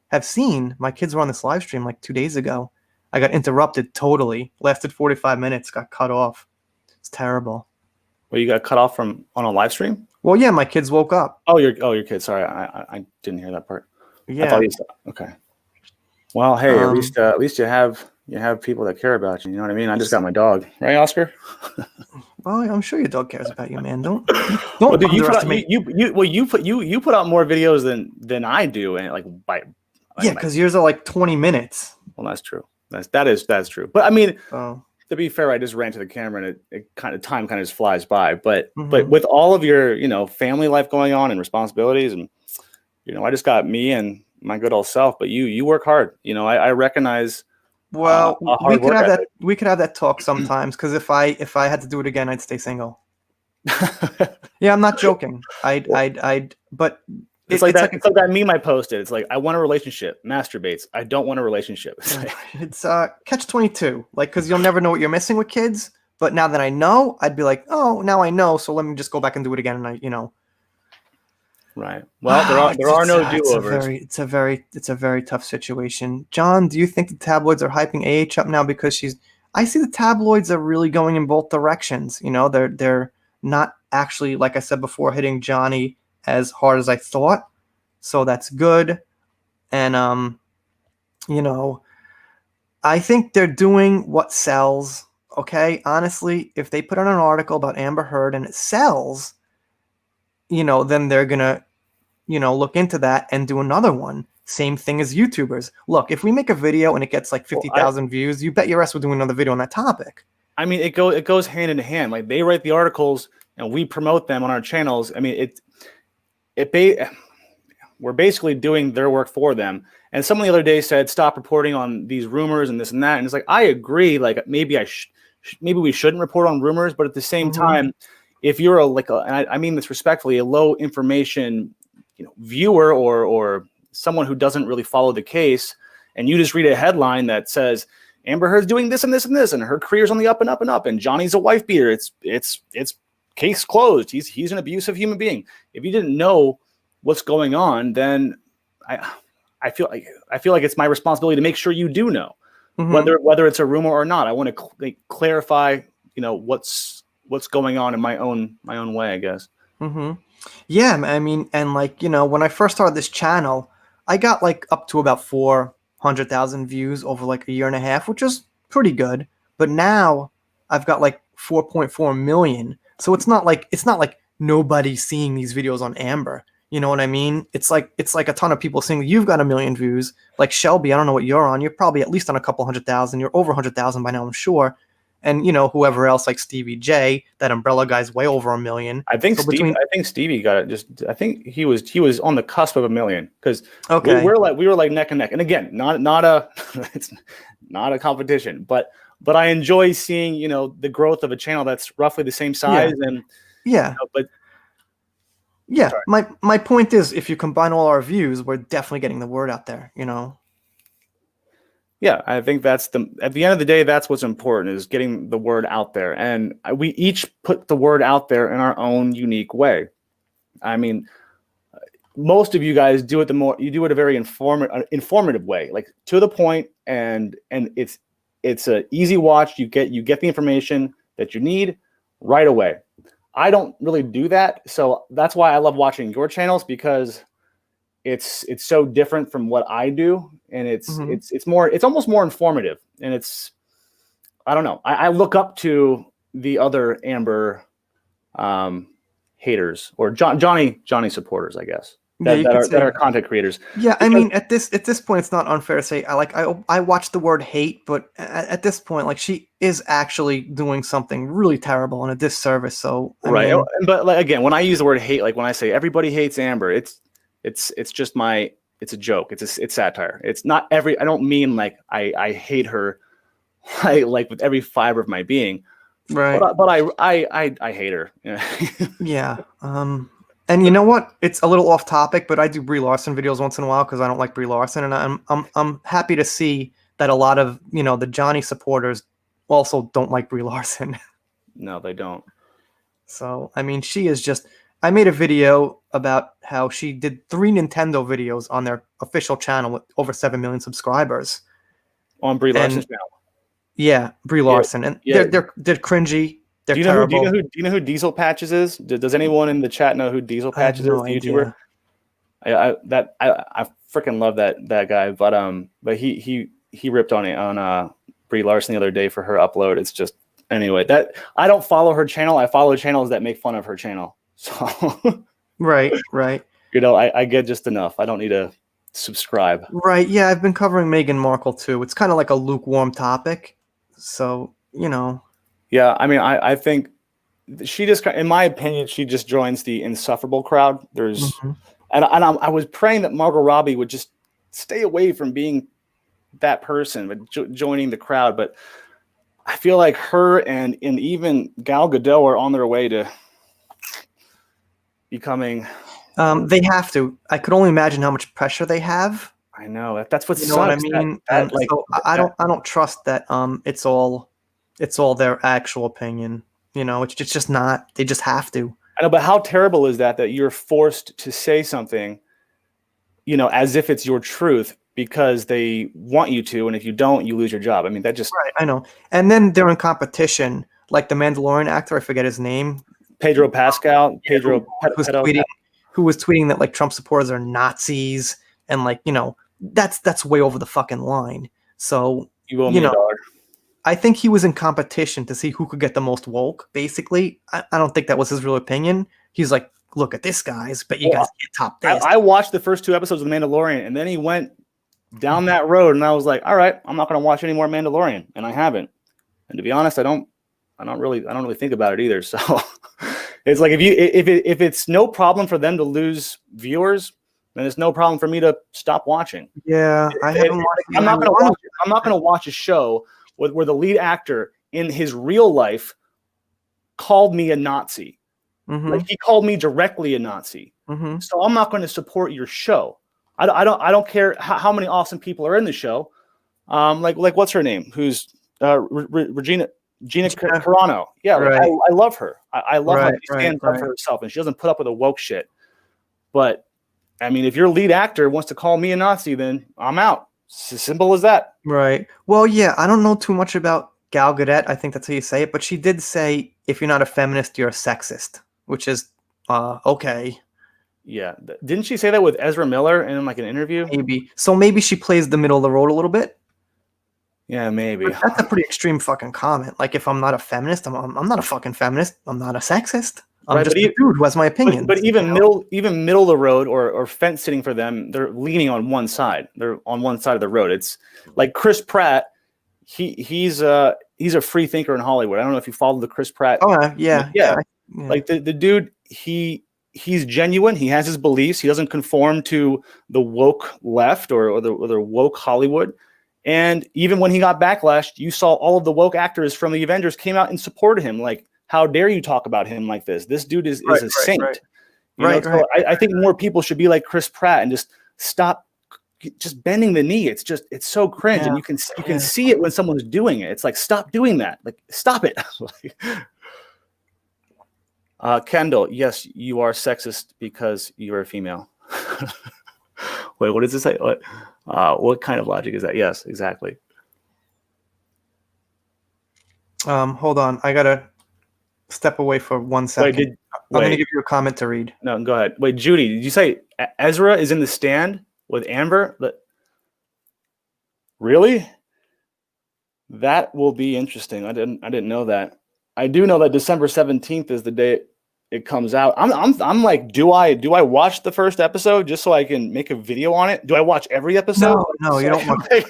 have seen, my kids were on this live stream like 2 days ago. I got interrupted totally. Lasted 45 minutes, got cut off. It's terrible. Well, you got cut off on a live stream? Well, yeah, my kids woke up. Oh, your kids. Sorry, I didn't hear that part. Yeah. I thought okay. Well, hey, at least you have people that care about you. You know what I mean? I just got my dog, right, Oscar? Well, I'm sure your dog cares about you, man. Don't well, dude, you put out more videos than I do, and because yours are like 20 minutes. Well, that's true. That's true. But I mean, to be fair, I just ran to the camera, and it kind of just flies by. But with all of your family life going on and responsibilities, and I just got me and my good old self. But you work hard. I recognize. Well, we could have that talk sometimes, because if I had to do it again, I'd stay single. Yeah, I'm not joking. But it's like that. It's like that meme I posted. It's like, I want a relationship, masturbates. I don't want a relationship. It's catch-22. Like, because you'll never know what you're missing with kids. But now that I know, I'd be like, oh, now I know. So let me just go back and do it again. And Right. Well, there are no do-overs. It's a very tough situation. John, do you think the tabloids are hyping AH up now because she's? I see the tabloids are really going in both directions. They're not actually, like I said before, hitting Johnny as hard as I thought. So that's good. And I think they're doing what sells. Okay, honestly, if they put out an article about Amber Heard and it sells, then they're gonna look into that and do another one. Same thing as YouTubers. Look, if we make a video and it gets like 50,000 views, you bet your ass we're doing another video on that topic. I mean, it goes hand in hand. Like, they write the articles and we promote them on our channels. I mean, we're basically doing their work for them. And someone the other day said, stop reporting on these rumors and this and that. And it's like, I agree. Like, maybe we shouldn't report on rumors, but at the same time, if you're and I mean this respectfully, a low information viewer or someone who doesn't really follow the case, and you just read a headline that says Amber Heard's doing this and this and this, and her career's on the up and up and up, and Johnny's a wife beater, it's case closed. He's an abusive human being. If you didn't know what's going on, then I feel like it's my responsibility to make sure you do know whether it's a rumor or not. I want to clarify, what's going on in my own way, I guess. Yeah, I mean, and when I first started this channel, I got up to about 400,000 views over a year and a half, which is pretty good. But now I've got 4.4 million. So it's not like nobody's seeing these videos on Amber. You know what I mean? It's like a ton of people saying you've got 1 million views. Like Shelby, I don't know what you're on. You're probably at least on a couple 100,000. You're over 100,000 by now, I'm sure. And whoever else like Stevie J, that Umbrella guy's way over 1 million. I think Stevie got it. I think he was on the cusp of 1 million, because we were like neck and neck. And again, it's not a competition, but I enjoy seeing the growth of a channel that's roughly the same size. My point is, if you combine all our views, we're definitely getting the word out there. Yeah, I think at the end of the day, that's what's important, is getting the word out there. And we each put the word out there in our own unique way. I mean, most of you guys do it a very informative way, like to the point, and it's an easy watch. You get the information that you need right away. I don't really do that. So that's why I love watching your channels, because it's so different from what I do, and it's almost more informative, and I don't know. I look up to the other Amber haters, or Johnny supporters, I guess, that are content creators. Yeah, I mean, at this point, it's not unfair to say I watch the word hate, but at this point, she is actually doing something really terrible and a disservice. So but again, when I use the word hate, when I say everybody hates Amber, it's just it's a joke. It's satire. It's not I don't mean I hate her like with every fiber of my being. Right. But I hate her. Yeah. And you know what? It's a little off topic, but I do Brie Larson videos once in a while because I don't like Brie Larson, and I'm happy to see that a lot of the Johnny supporters also don't like Brie Larson. No, they don't. So I mean, she is just. I made a video about how she did 3 Nintendo videos on their official channel with over 7 million subscribers. On Brie Larson's channel. Yeah, Brie Larson, and they're cringy. They're terrible. Do you know who Diesel Patches is? Does anyone in the chat know who Diesel Patches is? The YouTuber. I freaking love that guy, but he ripped on Brie Larson the other day for her upload. It's just, anyway, that I don't follow her channel. I follow channels that make fun of her channel. So right. I get just enough. I don't need to subscribe. Right. Yeah, I've been covering Meghan Markle too. It's kind of like a lukewarm topic. So, Yeah, I mean, I think she just, in my opinion, she just joins the insufferable crowd. There's, and I was praying that Margot Robbie would just stay away from being that person, but joining the crowd. But I feel like her and even Gal Gadot are on their way to becoming. They have to. I could only imagine how much pressure they have. I know that's what you know what I sucks. mean. And like, so I don't trust that. It's all their actual opinion. It's just not. They just have to. I know, but how terrible is that you're forced to say something, as if it's your truth because they want you to, and if you don't, you lose your job. I mean, that just right. I know. And then they're in competition, like the Mandalorian actor. I forget his name. Pedro Pascal. Who was tweeting that like Trump supporters are Nazis and like that's way over the fucking line. So you owe me $1. I think he was in competition to see who could get the most woke. Basically, I don't think that was his real opinion. He's like, look at this, guys, but you guys can't top this. I watched the first 2 episodes of The Mandalorian, and then he went down that road, and I was like, all right, I'm not going to watch any more Mandalorian, and I haven't. And to be honest, I don't really think about it either. So it's like if it's no problem for them to lose viewers, then it's no problem for me to stop watching. Yeah, I haven't watched. I'm not going to watch a show where the lead actor in his real life called me a Nazi. Mm-hmm. Like he called me directly a Nazi. Mm-hmm. So I'm not going to support your show. I don't care how many awesome people are in the show. Like what's her name? Who's Gina Carano? Yeah, right. I love her. I love how she stands up for herself, and she doesn't put up with the woke shit. But I mean, if your lead actor wants to call me a Nazi, then I'm out. It's as simple as that. Right. Well, yeah, I don't know too much about Gal Gadot. I think that's how you say it, but she did say, if you're not a feminist, you're a sexist, which is okay. Yeah. Didn't she say that with Ezra Miller in like an interview? Maybe. So maybe she plays the middle of the road a little bit. Yeah, maybe. But that's a pretty extreme fucking comment. Like, if I'm not a feminist, I'm not a fucking feminist. I'm not a sexist. I'm just a dude who has my opinion. But even middle of the road or fence sitting for them, they're leaning on one side. They're on one side of the road. It's like Chris Pratt. He's a free thinker in Hollywood. I don't know if you follow the Chris Pratt. Oh yeah. Like the dude, he's genuine. He has his beliefs. He doesn't conform to the woke left or the woke Hollywood. And even when he got backlash, you saw all of the woke actors from the Avengers came out and supported him. Like, how dare you talk about him like this? This dude is a saint. Right. So I think more people should be like Chris Pratt and just stop just bending the knee. It's so cringe. Yeah. And you can see it when someone's doing it. It's like, stop doing that. Like, stop it. Kendall, yes, you are sexist because you are a female. Wait, what does it say? What kind of logic is that? Yes, exactly. Hold on. I gotta step away for 1 second. I'm going to give you a comment to read. No, go ahead. Wait, Judy, did you say Ezra is in the stand with Amber? Really? That will be interesting. I didn't know that. I do know that December 17th is the day it comes out. I'm like, do I watch the first episode just so I can make a video on it? Do I watch every episode? No, you don't watch it.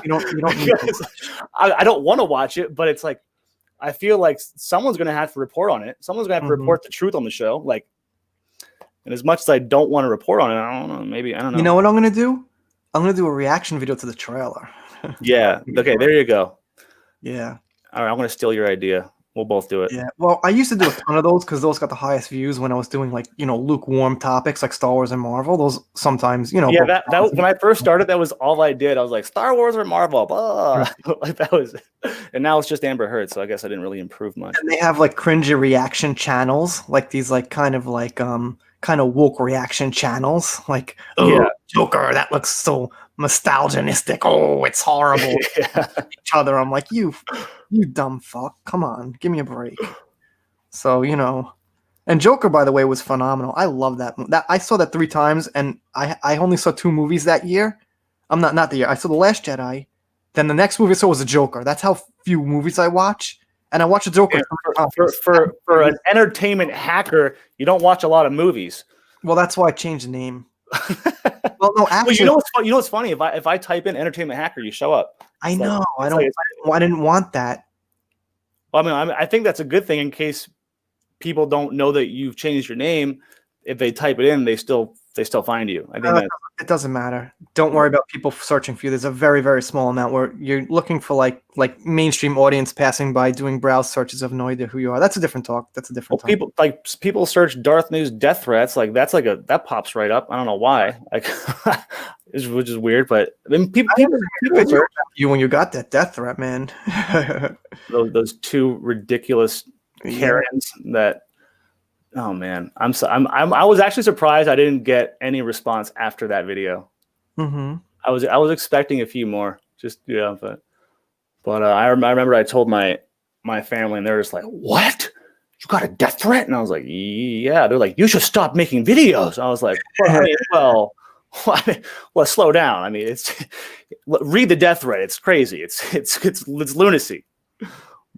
You don't need to. I don't want to watch it, but it's like, I feel like someone's going to have to report on it. Someone's going to have to report the truth on the show. Like, and as much as I don't want to report on it, I don't know. Maybe, I don't know. You know what I'm going to do? I'm going to do a reaction video to the trailer. Yeah. Okay. There you go. Yeah. All right. I'm going to steal your idea. We'll both do it. Yeah. Well, I used to do a ton of those because those got the highest views when I was doing like, lukewarm topics like Star Wars and Marvel. Those sometimes, Yeah, that was when I first started. That was all I did. I was like, Star Wars or Marvel, blah. Like that was, and now it's just Amber Heard. So I guess I didn't really improve much. And they have like cringy reaction channels, like these like kind of woke reaction channels, like Joker, that looks so nostalgianistic. Oh, it's horrible. Each other. I'm like, you dumb fuck. Come on, give me a break. So, and Joker, by the way, was phenomenal. I love that. I saw that 3 times, and I only saw 2 movies that year. I'm not the year. I saw The Last Jedi. Then the next movie I saw was The Joker. That's how few movies I watch. And I watch The Joker. For an entertainment hacker, you don't watch a lot of movies. Well, that's why I changed the name. Well, no, actually, well, you know what's funny? If I type in entertainment hacker, you show up. I know. I didn't want that. Well, I think that's a good thing in case people don't know that you've changed your name. If they type it in, they still they still find you. I think that it doesn't matter. Don't worry about people searching for you. There's a very, very small amount where you're looking for like mainstream audience passing by doing browse searches of no idea who you are. That's a different talk. That's a different talk. People search Darth News death threats. Like that pops right up. I don't know why. Like which is weird, but I mean people search you when you got that death threat, man. those two ridiculous Karens that. Oh man, I was actually surprised I didn't get any response after that video. Mm-hmm. I was expecting a few more, just but I remember I told my family and they're just like, "What? You got a death threat?" And I was like, "Yeah." They're like, "You should stop making videos." I was like, "Well, slow down. I mean, read the death threat. It's crazy. It's lunacy."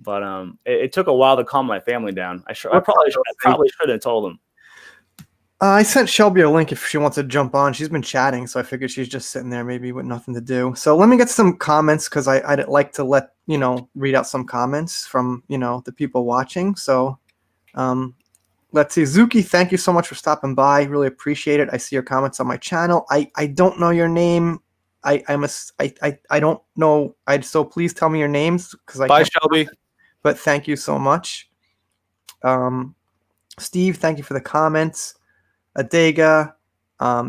But it took a while to calm my family down. I probably should have told them. I sent Shelby a link if she wants to jump on. She's been chatting, so I figured she's just sitting there maybe with nothing to do. So let me get some comments because I'd like to read out some comments from the people watching. So let's see. Zuki, thank you so much for stopping by. Really appreciate it. I see your comments on my channel. I don't know your name. I don't know. So please tell me your names because Bye, Shelby. But thank you so much. Steve, thank you for the comments. Adega,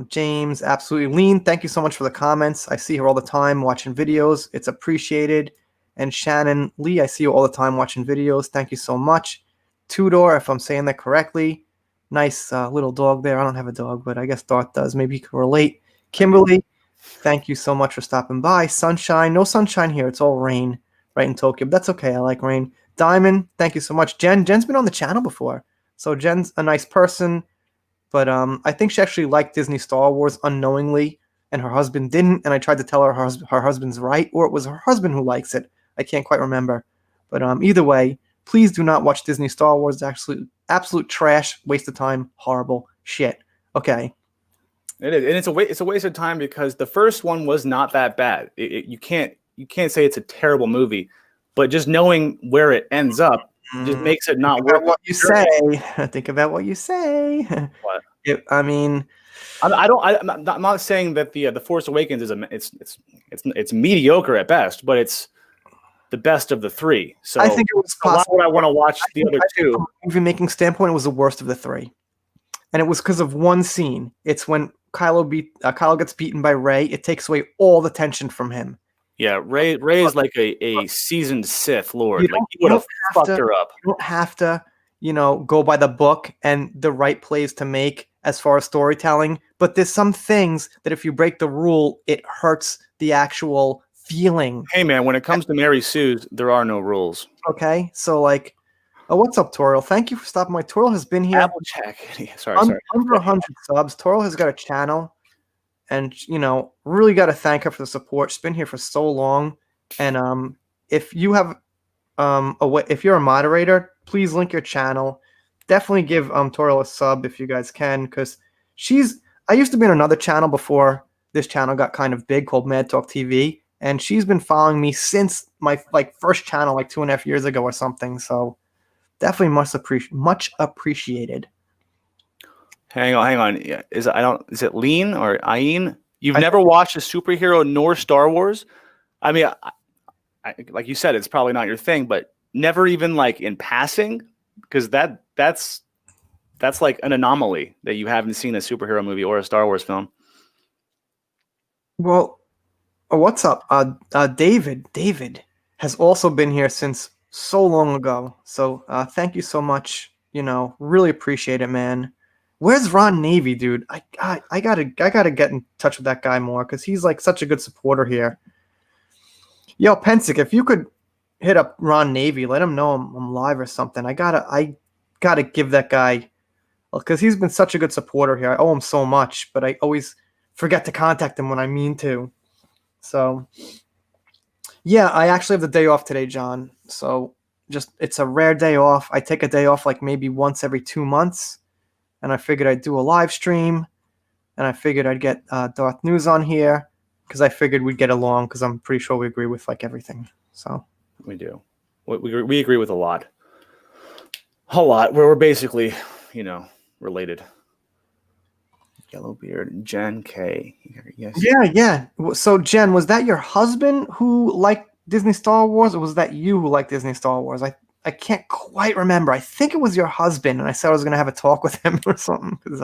James, absolutely. Lean, thank you so much for the comments. I see her all the time watching videos. It's appreciated. And Shannon Lee, I see you all the time watching videos. Thank you so much. Tudor, if I'm saying that correctly. Nice little dog there. I don't have a dog, but I guess Darth does. Maybe you can relate. Kimberly, thank you so much for stopping by. Sunshine, no sunshine here. It's all rain right in Tokyo. But that's okay. I like rain. Diamond, thank you so much. Jen's been on the channel before. So Jen's a nice person. But I think she actually liked Disney Star Wars unknowingly, and her husband didn't. And I tried to tell her her husband's right, or it was her husband who likes it. I can't quite remember. But either way, please do not watch Disney Star Wars. It's absolute trash, waste of time, horrible shit. Okay. It is, and it's a waste of time because the first one was not that bad. You can't say it's a terrible movie, but just knowing where it ends up just makes it not worth what you say. Think about what you say. What? I'm not saying that the Force Awakens it's mediocre at best, but it's the best of the three. So I think it was possible. Why would I want to watch the other two? From a movie making standpoint, it was the worst of the three, and it was because of one scene. It's when Kylo gets beaten by Rey. It takes away all the tension from him. Yeah, Rey is like a seasoned Sith Lord. Like he would have fucked her up. You don't have to, go by the book and the right plays to make as far as storytelling. But there's some things that if you break the rule, it hurts the actual feeling. Hey man, when it comes to Mary Sue's, there are no rules. Okay, so like, what's up, Toriel? Thank you for stopping by. Toriel has been here. Applejack. Sorry. Under 100 subs. Toriel has got a channel. And, really got to thank her for the support. She's been here for so long. And if you have if you're a moderator, please link your channel. Definitely give Toriel a sub if you guys can, because I used to be on another channel before this channel got kind of big called Mad Talk TV, and she's been following me since my first channel 2.5 years ago or something. So definitely much appreciated. Hang on. Is it Lean or Ayin? You've never watched a superhero nor Star Wars? I mean, I, like you said, it's probably not your thing, but never even in passing, because that's like an anomaly that you haven't seen a superhero movie or a Star Wars film. Well, what's up? David has also been here since so long ago. So thank you so much. Really appreciate it, man. Where's Ron Navy, dude? I gotta get in touch with that guy more because he's such a good supporter here. Yo, Pensick, if you could hit up Ron Navy, let him know I'm live or something. I gotta give that guy, because he's been such a good supporter here. I owe him so much, but I always forget to contact him when I mean to. So yeah, I actually have the day off today, John. So it's a rare day off. I take a day off maybe once every 2 months. And I figured I'd do a live stream, and I figured I'd get Darth News on here because I figured we'd get along because I'm pretty sure we agree with everything. So we do. We agree with a lot. We're basically related. Yellowbeard, Jen K. Yes. Yeah. So Jen, was that your husband who liked Disney Star Wars, or was that you who liked Disney Star Wars? I can't quite remember. I think it was your husband, and I said I was gonna have a talk with him or something because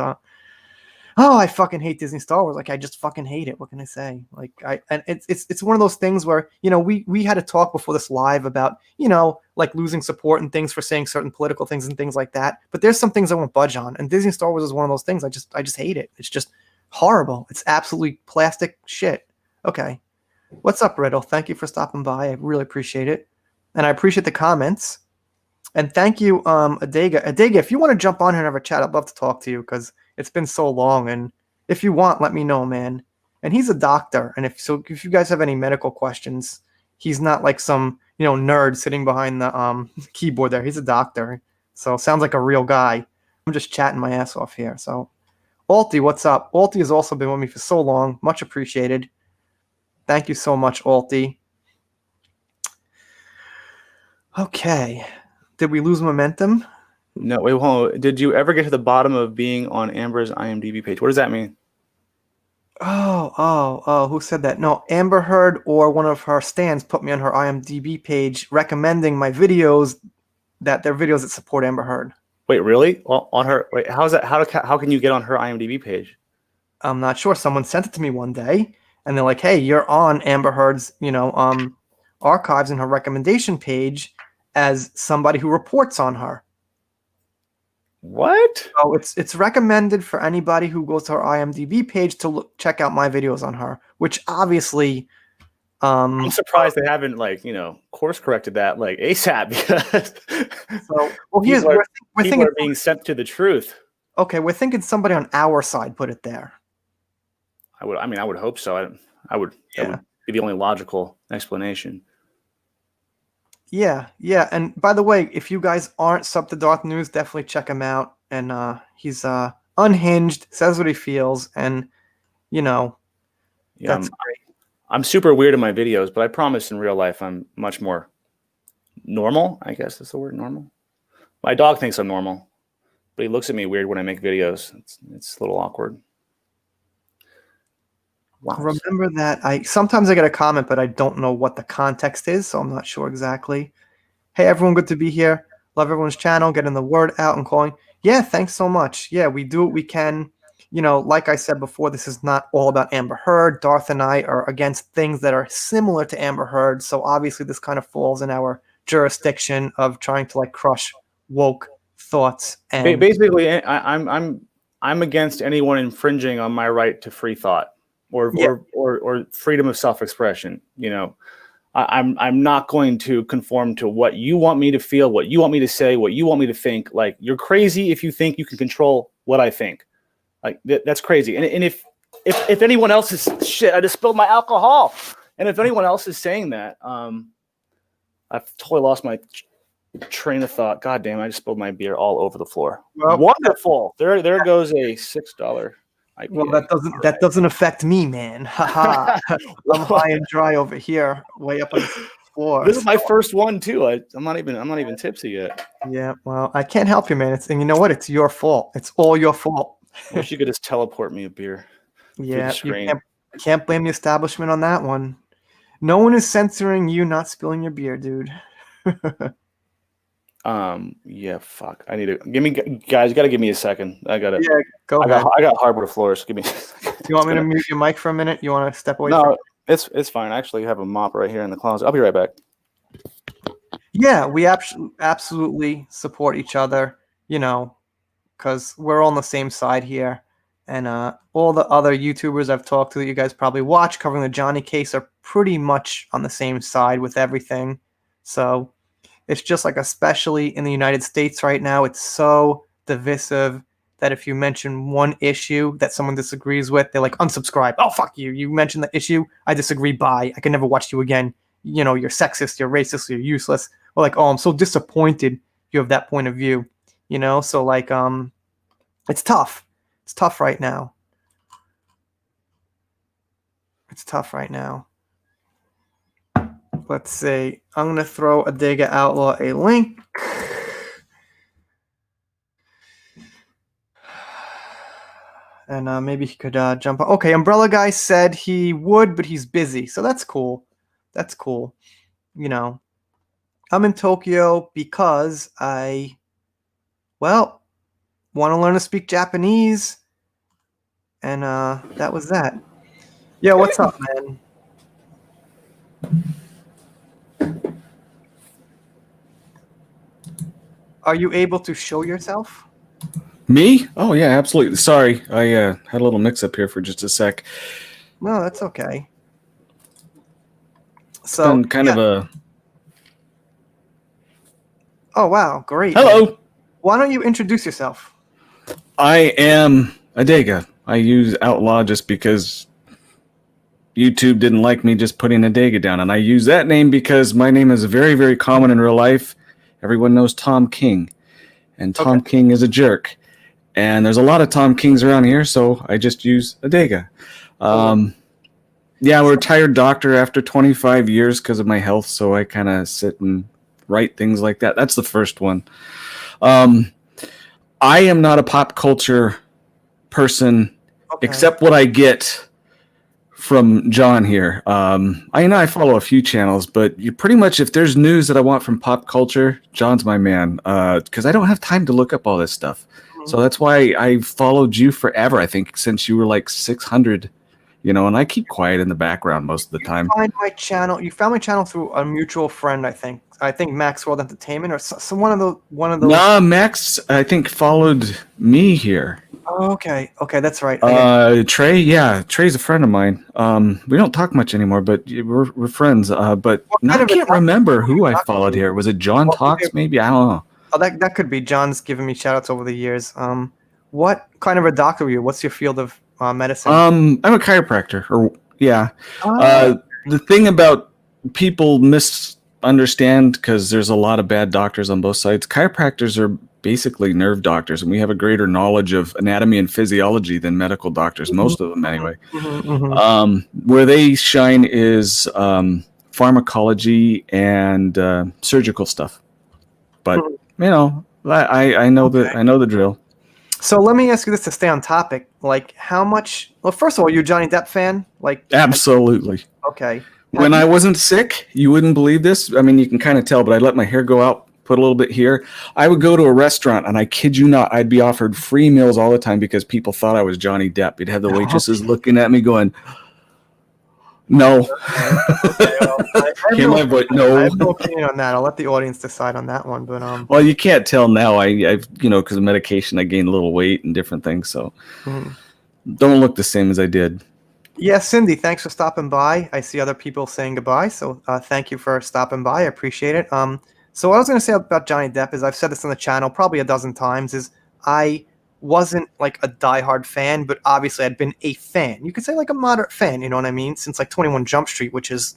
I fucking hate Disney Star Wars. Like I just fucking hate it. What can I say? Like and it's one of those things where, you know, we had a talk before this live about, you know, like losing support and things for saying certain political things and things like that. But there's some things I won't budge on, and Disney Star Wars is one of those things. I just hate it. It's just horrible. It's absolutely plastic shit. Okay. What's up, Riddle? Thank you for stopping by. I really appreciate it. And I appreciate the comments. And thank you, Adega. Adega, if you want to jump on here and have a chat, I'd love to talk to you because it's been so long. And if you want, let me know, man. And he's a doctor. And if you guys have any medical questions, he's not like some, you know, nerd sitting behind the keyboard there. He's a doctor. So sounds like a real guy. I'm just chatting my ass off here. So Alti, what's up? Alti has also been with me for so long. Much appreciated. Thank you so much, Alti. Okay. Did we lose momentum? No, wait, hold on. Did you ever get to the bottom of being on Amber's IMDb page? What does that mean? Oh, who said that? No, Amber Heard or one of her stans put me on her IMDb page recommending my videos, that they're videos that support Amber Heard. Wait, really? Well, on her? Wait, how's that? How can you get on her IMDb page? I'm not sure. Someone sent it to me one day, and they're like, "Hey, you're on Amber Heard's, you know, archives and her recommendation page as somebody who reports on her." What? So it's recommended for anybody who goes to her IMDb page to check out my videos on her, which obviously. I'm surprised they haven't, like, you know, course corrected that like ASAP because we're thinking are being sent to the truth. Okay, we're thinking somebody on our side put it there. I would hope so. That would be the only logical explanation. Yeah. And by the way, if you guys aren't sub to Darth News, definitely check him out. And he's unhinged, says what he feels, and you know, that's great. I'm super weird in my videos, but I promise in real life I'm much more normal. I guess that's the word, normal. My dog thinks I'm normal, but he looks at me weird when I make videos. It's a little awkward. Wow. Remember that sometimes I get a comment, but I don't know what the context is, so I'm not sure exactly. Hey, everyone, good to be here. Love everyone's channel, getting the word out and calling. Yeah, thanks so much. Yeah, we do what we can. You know, like I said before, this is not all about Amber Heard. Darth and I are against things that are similar to Amber Heard, so obviously this kind of falls in our jurisdiction of trying to like crush woke thoughts. And basically, I'm against anyone infringing on my right to free thought or freedom of self-expression. You know, I'm not going to conform to what you want me to feel, what you want me to say, what you want me to think. Like, you're crazy if you think you can control what I think. Like, that's crazy. And if anyone else is shit, I just spilled my alcohol. And if anyone else is saying that, I've totally lost my train of thought. God damn, I just spilled my beer all over the floor. Well, wonderful. There goes a $6 IPA. Well, that doesn't affect me, man. Haha. I'm high and dry over here, way up on the floor. This is my first one too. I'm not even tipsy yet. Yeah, well, I can't help you, man. And you know what? It's your fault. It's all your fault. I wish you could just teleport me a beer. Yeah, you can't blame the establishment on that one. No one is censoring you not spilling your beer, dude. Yeah, fuck. I need to guys. You gotta give me a second. Yeah, go ahead. I got hardwood floors. Give me. Do you want me to mute your mic for a minute? You want to step away? No, it's fine. I actually have a mop right here in the closet. I'll be right back. Yeah, we absolutely support each other. You know, because we're all on the same side here. And all the other YouTubers I've talked to that you guys probably watch covering the Johnny case are pretty much on the same side with everything. So it's just like, especially in the United States right now, it's so divisive that if you mention one issue that someone disagrees with, they're like, unsubscribe. Oh, fuck you. You mentioned the issue. I disagree. Bye. I can never watch you again. You know, you're sexist, you're racist, you're useless. Or like, oh, I'm so disappointed you have that point of view. You know, so like, it's tough. It's tough right now. It's tough right now. Let's see. I'm going to throw Adega Outlaw a link. and maybe he could jump on. Okay, Umbrella Guy said he would, but he's busy, so that's cool. That's cool. You know, I'm in Tokyo because I, well, want to learn to speak Japanese, and that was that. Yeah, what's up, man? Are you able to show yourself? Me? Oh yeah, absolutely. Sorry, I had a little mix-up here for just a sec. No, that's okay. It's So been kind of a. Oh wow, great. Hello. Man. Why don't you introduce yourself? I am Adega. I use Outlaw just because YouTube didn't like me just putting Adega down, and I use that name because my name is very, very common in real life. Everyone knows Tom King, and Tom King is a jerk. And there's a lot of Tom Kings around here, so I just use Adega. Yeah, I'm a retired doctor after 25 years because of my health, so I kind of sit and write things like that. That's the first one. I am not a pop culture person, except what I get from John here. I know I follow a few channels, but you pretty much, if there's news that I want from pop culture, John's my man, because I don't have time to look up all this stuff. So that's why I followed you forever, I think, since you were like 600, and I keep quiet in the background most of the time. You found my channel through a mutual friend, I think. I think Max World Entertainment or one of those. Nah, Max, I think, followed me here. Oh, okay, that's right. Trey, Trey's a friend of mine. We don't talk much anymore, but we're friends. But I can't remember who I followed here. Was it John Talks, maybe? I don't know. Oh, that could be. John's given me shout-outs over the years. What kind of a doctor are you? What's your field of medicine? I'm a chiropractor. The thing about people misunderstand, because there's a lot of bad doctors on both sides, chiropractors are basically nerve doctors, and we have a greater knowledge of anatomy and physiology than medical doctors, most of them anyway. Where they shine is pharmacology and surgical stuff. But I know the drill. So let me ask you this to stay on topic. Like, how much? Well, first of all, you're a Johnny Depp fan. Like, absolutely. Okay. When I wasn't sick, you wouldn't believe this. I mean, you can kind of tell, but I'd let my hair go out, put a little bit here. I would go to a restaurant, and I kid you not, I'd be offered free meals all the time because people thought I was Johnny Depp. You'd have the waitresses looking at me going, no. No. I have no opinion on that. I'll let the audience decide on that one. But well, you can't tell now. I've because of medication, I gained a little weight and different things, so don't look the same as I did. Yeah, Cindy, thanks for stopping by. I see other people saying goodbye, so thank you for stopping by. I appreciate it. So what I was going to say about Johnny Depp is, I've said this on the channel probably a dozen times, is I wasn't like a diehard fan, but obviously I'd been a fan. You could say like a moderate fan, you know what I mean? Since like 21 Jump Street, which is,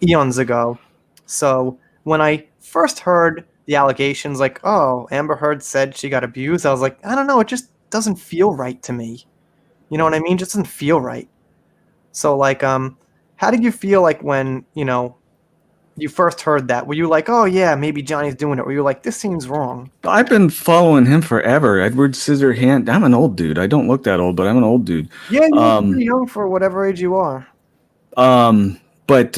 eons ago. So when I first heard the allegations, like, oh, Amber Heard said she got abused, I was like, I don't know, it just doesn't feel right to me. You know what I mean? It just doesn't feel right. So like, how did you feel like when, you first heard that? Were you like, oh yeah, maybe Johnny's doing it? Or were you like, this seems wrong? I've been following him forever. Edward Scissorhands. I'm an old dude. I don't look that old, but I'm an old dude. Yeah, you're pretty young for whatever age you are. But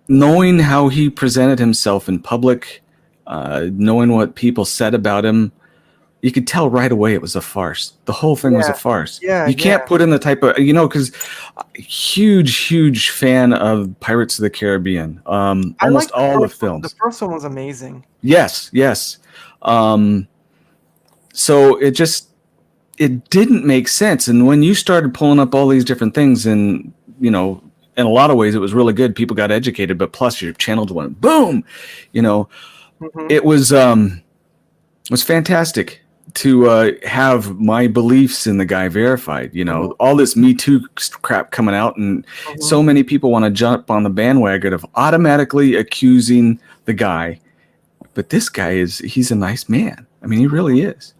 knowing how he presented himself in public, knowing what people said about him, you could tell right away it was a farce. The whole thing was a farce. Yeah, you can't put in the type of, because huge fan of Pirates of the Caribbean. Almost all the films. The first one was amazing. Yes. So it didn't make sense. And when you started pulling up all these different things, and, in a lot of ways it was really good. People got educated, but plus your channels went boom, it was fantastic to have my beliefs in the guy verified. All this Me Too crap coming out, and so many people want to jump on the bandwagon of automatically accusing the guy. But this guy he's a nice man. I mean, he really is.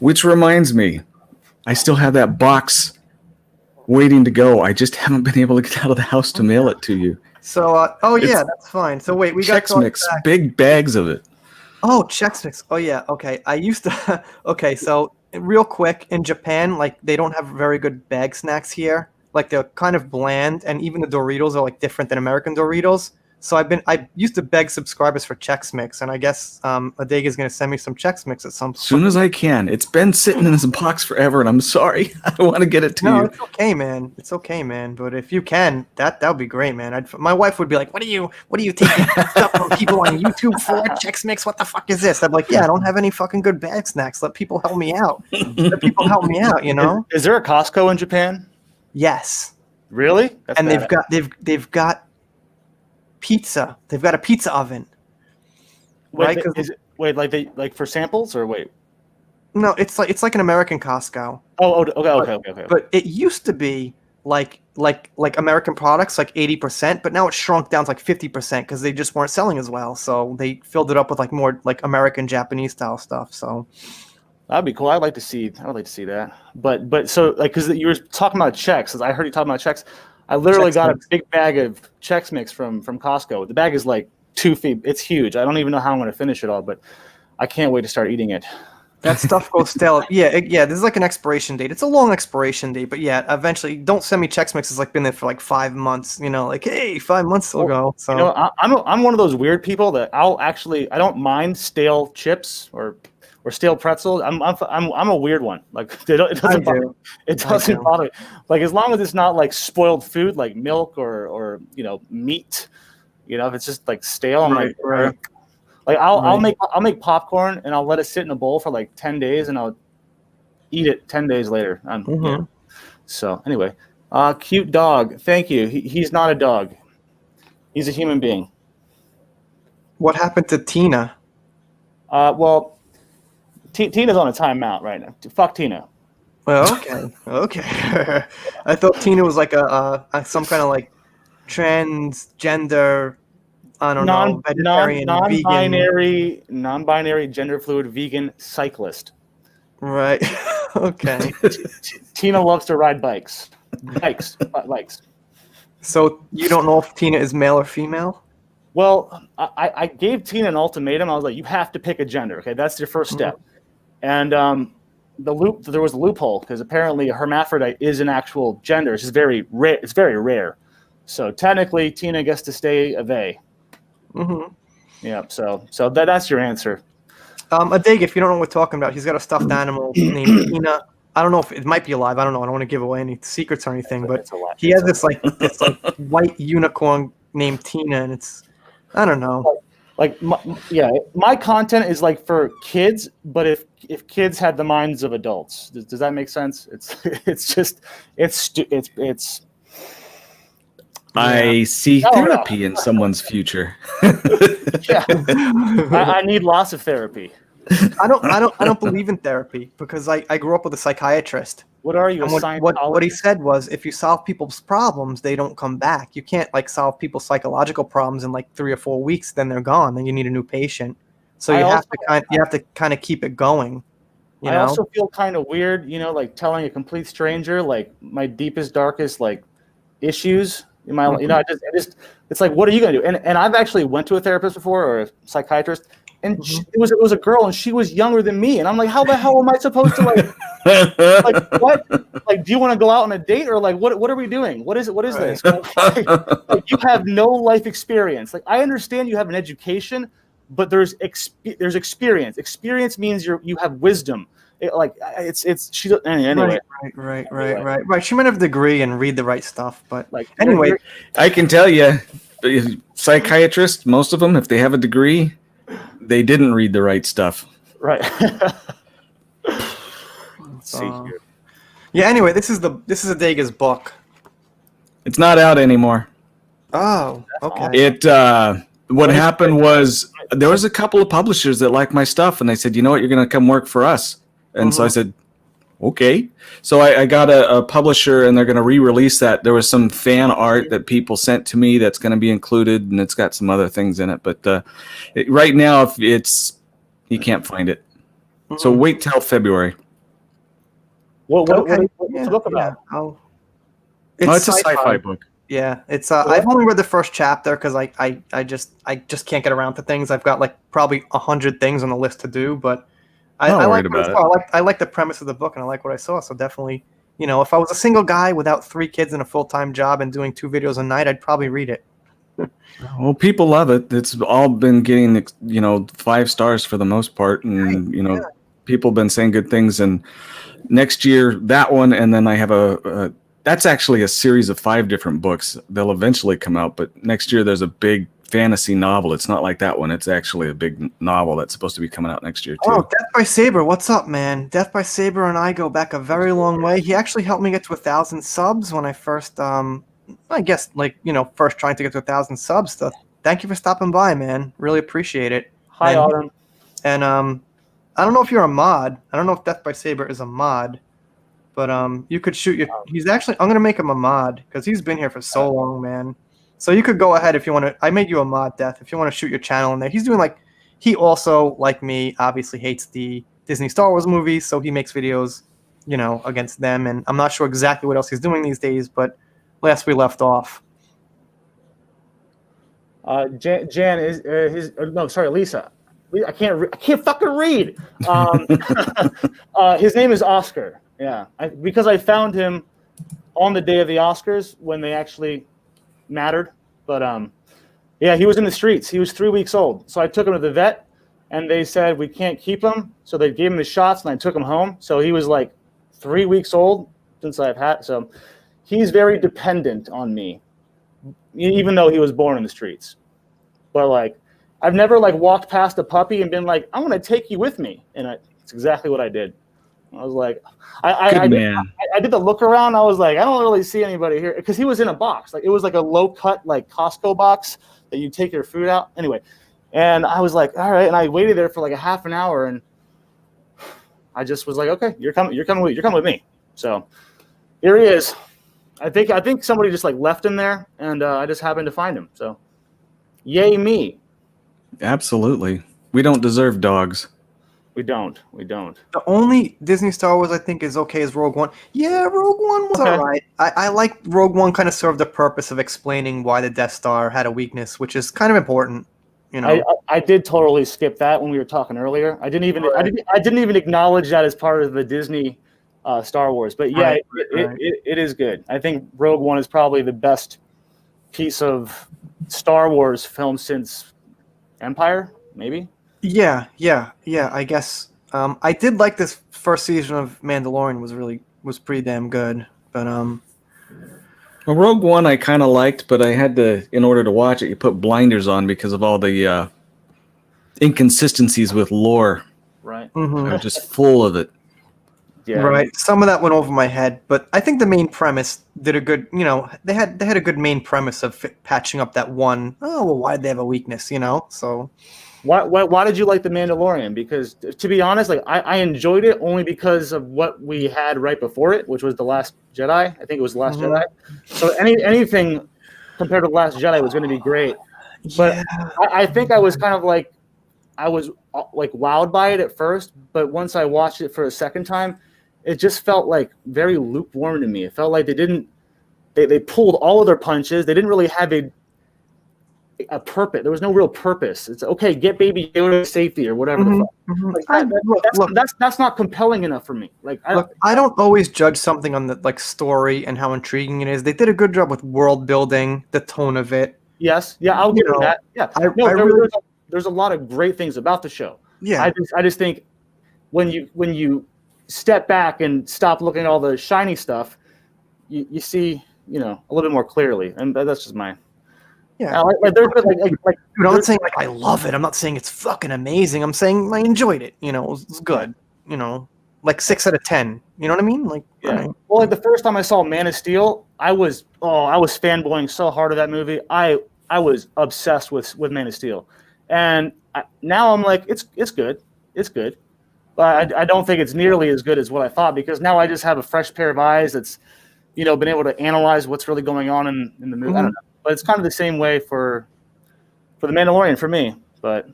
Which reminds me, I still have that box waiting to go. I just haven't been able to get out of the house to mail it to you. So, that's fine. So wait, we got Chex Mix, big bags of it. Oh, Chex Mix. Oh yeah. Okay. I used to. Okay, so real quick, in Japan, like they don't have very good bag snacks here. Like they're kind of bland, and even the Doritos are like different than American Doritos. So I used to beg subscribers for Chex Mix, and I guess Adega is gonna send me some Chex Mix at some As soon point. as I can. It's been sitting in this box forever, and I'm sorry. I want to get it to No, you. it's okay, man. It's okay, man. But if you can, that would be great, man. My wife would be like, what are you taking stuff from people on YouTube for? Chex Mix, what the fuck is this?" I'm like, yeah, I don't have any fucking good bag snacks. Let people help me out. Let people help me out, you know? Is there a Costco in Japan? Yes. Really? That's And bad. they've got pizza. They've got a pizza oven. Wait, Right? 'Cause- like for samples or wait? no, it's like an American Costco. Okay. But it used to be like American products, like 80%, but now it's shrunk down to like 50% because they just weren't selling as well. So they filled it up with like more like American Japanese style stuff. So That'd be cool. I'd like to see that. But so like because you were talking about Chex, I heard you talking about Chex. I literally Chex got Mix. a big bag of Chex Mix from Costco. The bag is like 2 feet. It's huge. I don't even know how I'm going to finish it all, but I can't wait to start eating it. that stuff goes stale. Yeah. This is like an expiration date. It's a long expiration date, but yeah, eventually, don't send me Chex Mix. It's like been there for like 5 months. You know, like hey, 5 months ago. So You know, I'm one of those weird people that I don't mind stale chips or stale pretzels. I'm a weird one. Like it doesn't bother me. It doesn't bother me. Like as long as it's not like spoiled food, like milk or meat. If it's just like stale, I'm like, right. like I'll make popcorn and I'll let it sit in a bowl for like 10 days and I'll eat it 10 days later. Mm-hmm. So anyway, cute dog. Thank you. He's not a dog. He's a human being. What happened to Tina? Well, Tina's on a timeout right now. Fuck Tina. Well, okay. I thought Tina was like a some kind of like transgender, I don't know, vegetarian, vegan. non-binary, gender fluid, vegan cyclist. Right. Okay. Tina loves to ride bikes. Bikes. So you don't know if Tina is male or female? Well, I gave Tina an ultimatum. I was like, you have to pick a gender. Okay, that's your first step. And there was a loophole because apparently a hermaphrodite is an actual gender. It's just very rare. It's very rare. So technically, Tina gets to stay a they. Mm-hmm. Yeah. So that's your answer. Adeg, if you don't know what we're talking about, he's got a stuffed animal named Tina. I don't know if it might be alive. I don't know. I don't want to give away any secrets or anything, but he has this like white unicorn named Tina, and it's, I don't know. My content is like for kids, but if kids had the minds of adults, does that make sense? I see therapy in someone's future. Yeah, I need lots of therapy. I don't believe in therapy because I grew up with a psychiatrist. What are you? What he said was, if you solve people's problems, they don't come back. You can't like solve people's psychological problems in like 3 or 4 weeks, then they're gone. Then you need a new patient. So you have to kind of keep it going. I also feel kind of weird, like telling a complete stranger like my deepest, darkest like issues in my life. I just it's like, what are you gonna do? And I've actually went to a therapist before or a psychiatrist. And it was a girl, and she was younger than me. And I'm like, how the hell am I supposed to like what? Like, do you want to go out on a date or like what are we doing? What is this? Like, you have no life experience. Like, I understand you have an education, but there's experience. Experience means you have wisdom. Anyway. Right. She might have a degree and read the right stuff, but like anyway, I can tell you, psychiatrists, most of them, if they have a degree, they didn't read the right stuff. Right. Yeah. Anyway, this is Adega's book. It's not out anymore. Oh, okay. What happened was there was a couple of publishers that liked my stuff, and they said, you know what, you're going to come work for us. And so I said, okay. So I got a publisher, and they're going to re-release that. There was some fan art that people sent to me that's going to be included, and it's got some other things in it. But right now, you can't find it. So wait till February. What's the book about? Yeah. It's a sci-fi book. Yeah, it's I've only read the first chapter because I just can't get around to things. I've got like probably 100 things on the list to do, but I Not like worried what I about saw. I like the premise of the book and I like what I saw. So definitely, if I was a single guy without 3 kids and a full-time job and doing 2 videos a night, I'd probably read it. Well, people love it. It's all been getting 5 stars for the most part, and people have been saying good things. And next year, that one, and then I have a that's actually a series of 5 different books. They'll eventually come out, but next year there's a big fantasy novel. It's not like that one. It's actually a big novel that's supposed to be coming out next year too. Oh, Death by Saber, what's up, man? Death by Saber and I go back a very long way. He actually helped me get to 1,000 subs when I first, I guess, first trying to get to 1,000 subs. So thank you for stopping by, man. Really appreciate it. Hi, and, Autumn. And I don't know if you're a mod. I don't know if Death by Saber is a mod, but you could shoot your. He's actually. I'm gonna make him a mod because he's been here for so long, man. So you could go ahead if you want to. I made you a mod, Death. If you want to shoot your channel in there, he's doing like. He also, like me, obviously hates the Disney Star Wars movies, so he makes videos, against them. And I'm not sure exactly what else he's doing these days, but last we left off. Jan is no, sorry, Lisa. I can't fucking read. His name is Oscar. Yeah, because I found him on the day of the Oscars when they actually mattered. But yeah, he was in the streets. He was 3 weeks old. So I took him to the vet, and they said we can't keep him. So they gave him the shots, and I took him home. So he was like 3 weeks old since I've had. So he's very dependent on me, even though he was born in the streets. But like, I've never like walked past a puppy and been like, I want to take you with me. And it's exactly what I did. I was like, I did the look around. I was like, I don't really see anybody here because he was in a box. Like it was like a low cut, like Costco box that you take your food out. Anyway, and I was like, all right. And I waited there for like a half an hour, and I just was like, okay, you're coming with me. So here he is. I think somebody just like left him there, and I just happened to find him. So yay me. Absolutely. We don't deserve dogs. We don't. The only Disney Star Wars I think is okay is Rogue One. Yeah, Rogue One was all right. I like Rogue One kind of served the purpose of explaining why the Death Star had a weakness, which is kind of important. I did totally skip that when we were talking earlier. I didn't even acknowledge that as part of the Disney Star Wars. But yeah, it is good. I think Rogue One is probably the best piece of Star Wars film since Empire, maybe. Yeah. I guess I did like this first season of Mandalorian. Was pretty damn good. But well, Rogue One I kind of liked, but I had to, in order to watch it, you put blinders on because of all the inconsistencies with lore. Right. Mm-hmm. I'm just full of it. Yeah. Right. Some of that went over my head, but I think the main premise did a good. They had a good main premise of patching up that one. Oh well, why did they have a weakness? So. Why did you like The Mandalorian? Because to be honest, like I enjoyed it only because of what we had right before it, which was The Last Jedi. I think it was The Last Jedi. So anything compared to The Last Jedi was going to be great. But I think I was kind of like I was like wowed by it at first, but once I watched it for a second time, it just felt like very lukewarm to me. It felt like they pulled all of their punches. They didn't really have a purpose. There was no real purpose. It's okay, get Baby Yoda to safety or whatever. That's not compelling enough for me. Like, I don't always judge something on the story and how intriguing it is. They did a good job with world building, the tone of it. Yes, yeah, I'll give them that. Yeah, there's a lot of great things about the show. Yeah, I just think when you step back and stop looking at all the shiny stuff, you see a little bit more clearly, and that's just my. Yeah, dude, I'm not saying I love it. I'm not saying it's fucking amazing. I'm saying I enjoyed it. It was good. 6 out of 10. You know what I mean? Well, like the first time I saw Man of Steel, I was fanboying so hard of that movie. I was obsessed with Man of Steel, and now I'm like, it's good, but I don't think it's nearly as good as what I thought because now I just have a fresh pair of eyes that's been able to analyze what's really going on in the movie. I don't know. But it's kind of the same way for The Mandalorian for me. But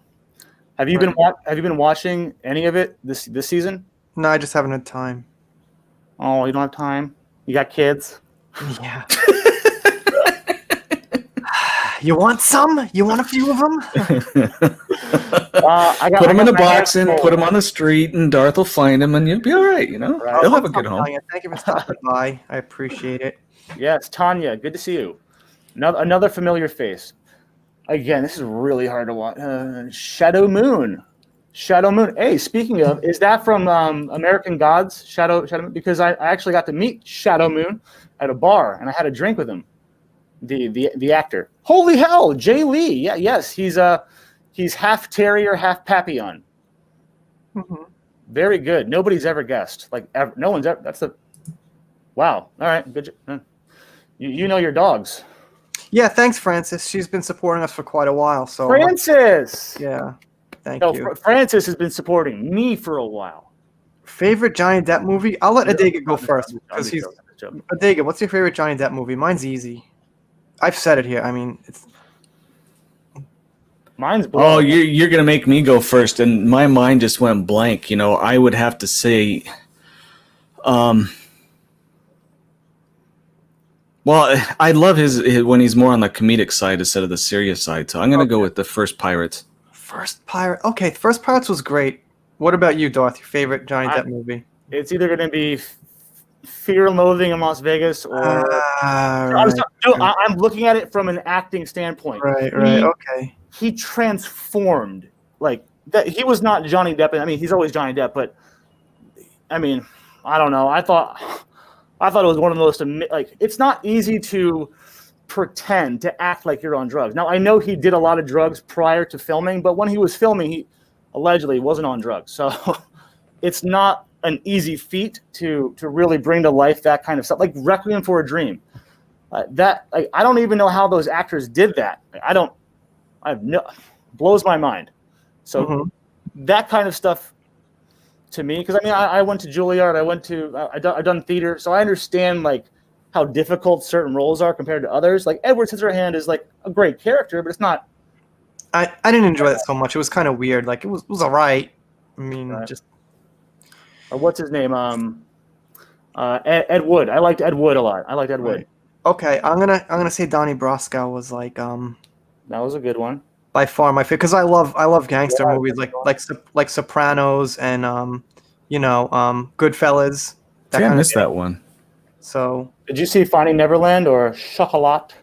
have you been watching any of it this season? No, I just haven't had time. Oh, you don't have time? You got kids? Yeah. You want some? You want a few of them? Put them in a box and put them on the street, and Darth will find them, and you'll be all right. Right. He'll have a good home. Tanya, thank you for stopping by. I appreciate it. Yes, Tanya, good to see you. Another familiar face. Again, this is really hard to watch. Shadow Moon. Hey, speaking of, is that from American Gods? Shadow Moon? Because I actually got to meet Shadow Moon at a bar, and I had a drink with him. The actor. Holy hell, Jay Lee. Yeah, yes, he's half terrier, half papillon. Mm-hmm. Very good. Nobody's ever guessed. Like no one's ever. That's the. Wow. All right. Good. You know your dogs. Yeah. Thanks, Francis. She's been supporting us for quite a while. So Francis. Yeah. Thank you. Francis has been supporting me for a while. Favorite Johnny Depp movie? I'll let Adega go first because he's. Adega, what's your favorite Johnny Depp movie? Mine's easy. I've said it here. I mean, it's. Mine's blue. Oh, you're gonna make me go first, and my mind just went blank. I would have to say, well, I love his when he's more on the comedic side instead of the serious side. So I'm gonna go with the first Pirates. Okay, First Pirates was great. What about you, Darth? Your favorite Johnny Depp movie? It's either gonna be Fear and Loathing in Las Vegas, or I'm looking at it from an acting standpoint. Right. Okay. He transformed like that. He was not Johnny Depp. I mean, he's always Johnny Depp, but I mean, I don't know. I thought it was one of the most like. It's not easy to pretend to act like you're on drugs. Now, I know he did a lot of drugs prior to filming, but when he was filming, he allegedly wasn't on drugs. So it's not an easy feat to really bring to life that kind of stuff, like Requiem for a Dream. I don't even know how those actors did that. Blows my mind. So that kind of stuff to me, because I mean, I went to Juilliard, I've done theater, so I understand like how difficult certain roles are compared to others. Like Edward Scissorhand is like a great character, but it's not. I didn't enjoy that so much. It was kind of weird. Like it was all right. I mean, just. What's his name? Ed Wood. I liked Ed Wood a lot. I liked Ed Wood. Okay, I'm gonna say Donnie Brasco was like That was a good one. By far my favorite, because I love gangster movies like Sopranos and Goodfellas. I missed that one. So did you see Finding Neverland or Chocolat?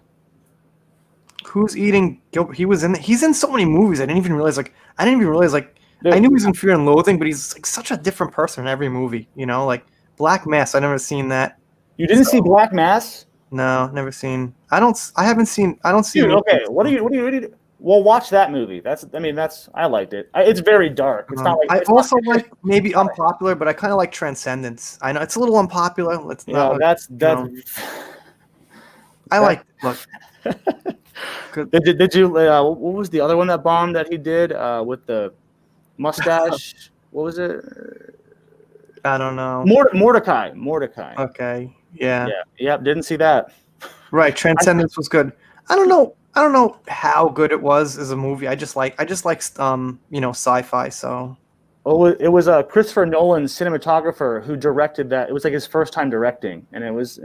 Who's Eating Gilbert? He's in so many movies. I didn't even realize. I knew he was in Fear and Loathing, but he's like such a different person in every movie. Like Black Mass. I never seen that. You didn't see Black Mass? No, never seen. I don't see. Dude, okay. What do you? Well, watch that movie. I liked it. It's very dark. It's not like. I also like maybe unpopular, but I kind of like Transcendence. I know it's a little unpopular. It's not. That's. I like. Look. Did you? What was the other one that bombed that he did with the mustache? What was it? I don't know. Mordecai. Okay. Yeah. Yep. Didn't see that. Right. Transcendence was good. I don't know how good it was as a movie. I just like sci-fi. So. Oh, it was Christopher Nolan's cinematographer who directed that. It was like his first time directing, and it's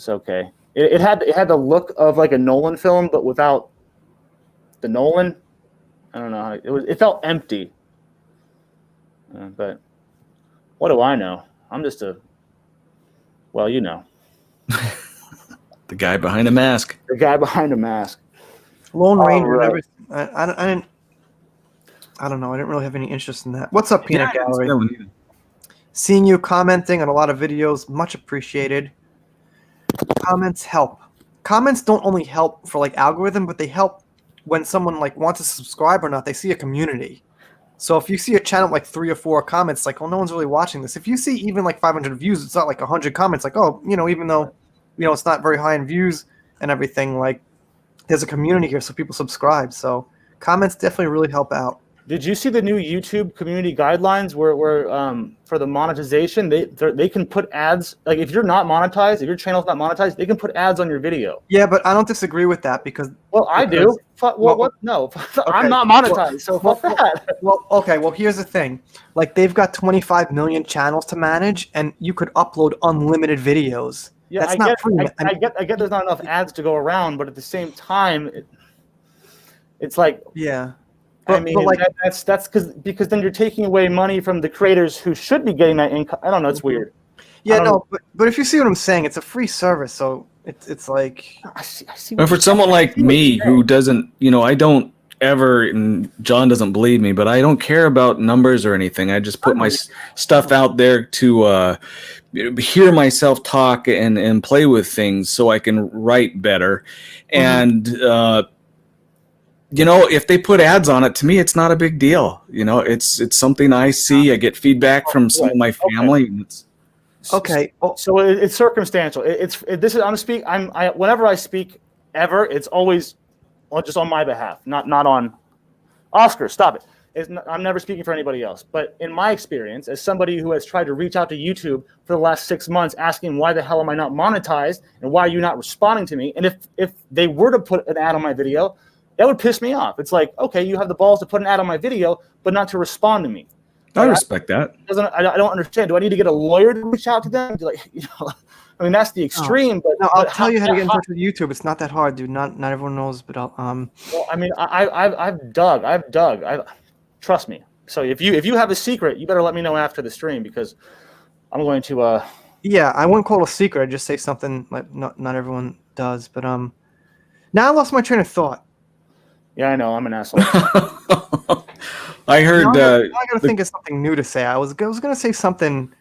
okay. It had the look of like a Nolan film, but without the Nolan. I don't know how it felt empty. But what do I know? I'm just the guy behind a mask. The guy behind a mask. Lone Ranger. Right. I don't know. I didn't really have any interest in that. What's up, Peanut Gallery? Seeing you commenting on a lot of videos, much appreciated. Comments help. Comments don't only help for like algorithm, but they help when someone like wants to subscribe or not. They see a community. So if you see a channel like 3 or 4 comments, like, oh, no one's really watching this. If you see even like 500 views, it's not like 100 comments. Like, oh, even though it's not very high in views and everything, like there's a community here, so people subscribe. So comments definitely really help out. Did you see the new YouTube community guidelines where for the monetization, they can put ads, like if you're not monetized, if your channel's not monetized, they can put ads on your video. Yeah, but I don't disagree with that because I do. What? No, okay. I'm not monetized, so fuck that. Well, here's the thing. Like they've got 25 million channels to manage, and you could upload unlimited videos. Yeah, that's not free. I get there's not enough ads to go around, but at the same time, It's like, yeah. but like that's because then you're taking away money from the creators who should be getting that income. I don't know. It's weird. Yeah, no, but if you see what I'm saying, it's a free service, so it's like. I see But for someone like me who doesn't, I don't ever, and John doesn't believe me, but I don't care about numbers or anything. I just put my stuff out there to hear myself talk and play with things so I can write better. And, if they put ads on it, to me, it's not a big deal. It's something I see. I get feedback from some of my family. And it's, okay. So it's circumstantial. Whenever I speak ever, it's always just on my behalf, not on Oscar. Stop it. I'm never speaking for anybody else. But in my experience, as somebody who has tried to reach out to YouTube for the last 6 months, asking why the hell am I not monetized and why are you not responding to me? And if they were to put an ad on my video, that would piss me off. It's like, okay, you have the balls to put an ad on my video, but not to respond to me. I respect that. I don't understand. Do I need to get a lawyer to reach out to them? I mean, that's the extreme. But I'll tell you how to get in touch with YouTube. It's not that hard, dude. Not everyone knows, but I'll. Well, I mean, I've dug. Trust me. So if you have a secret, you better let me know after the stream because I'm going to. Yeah, I wouldn't call it a secret. I'd just say something like not everyone does. But now I lost my train of thought. Yeah, I know. I'm an asshole. I heard. I gotta think of something new to say. I was gonna say something.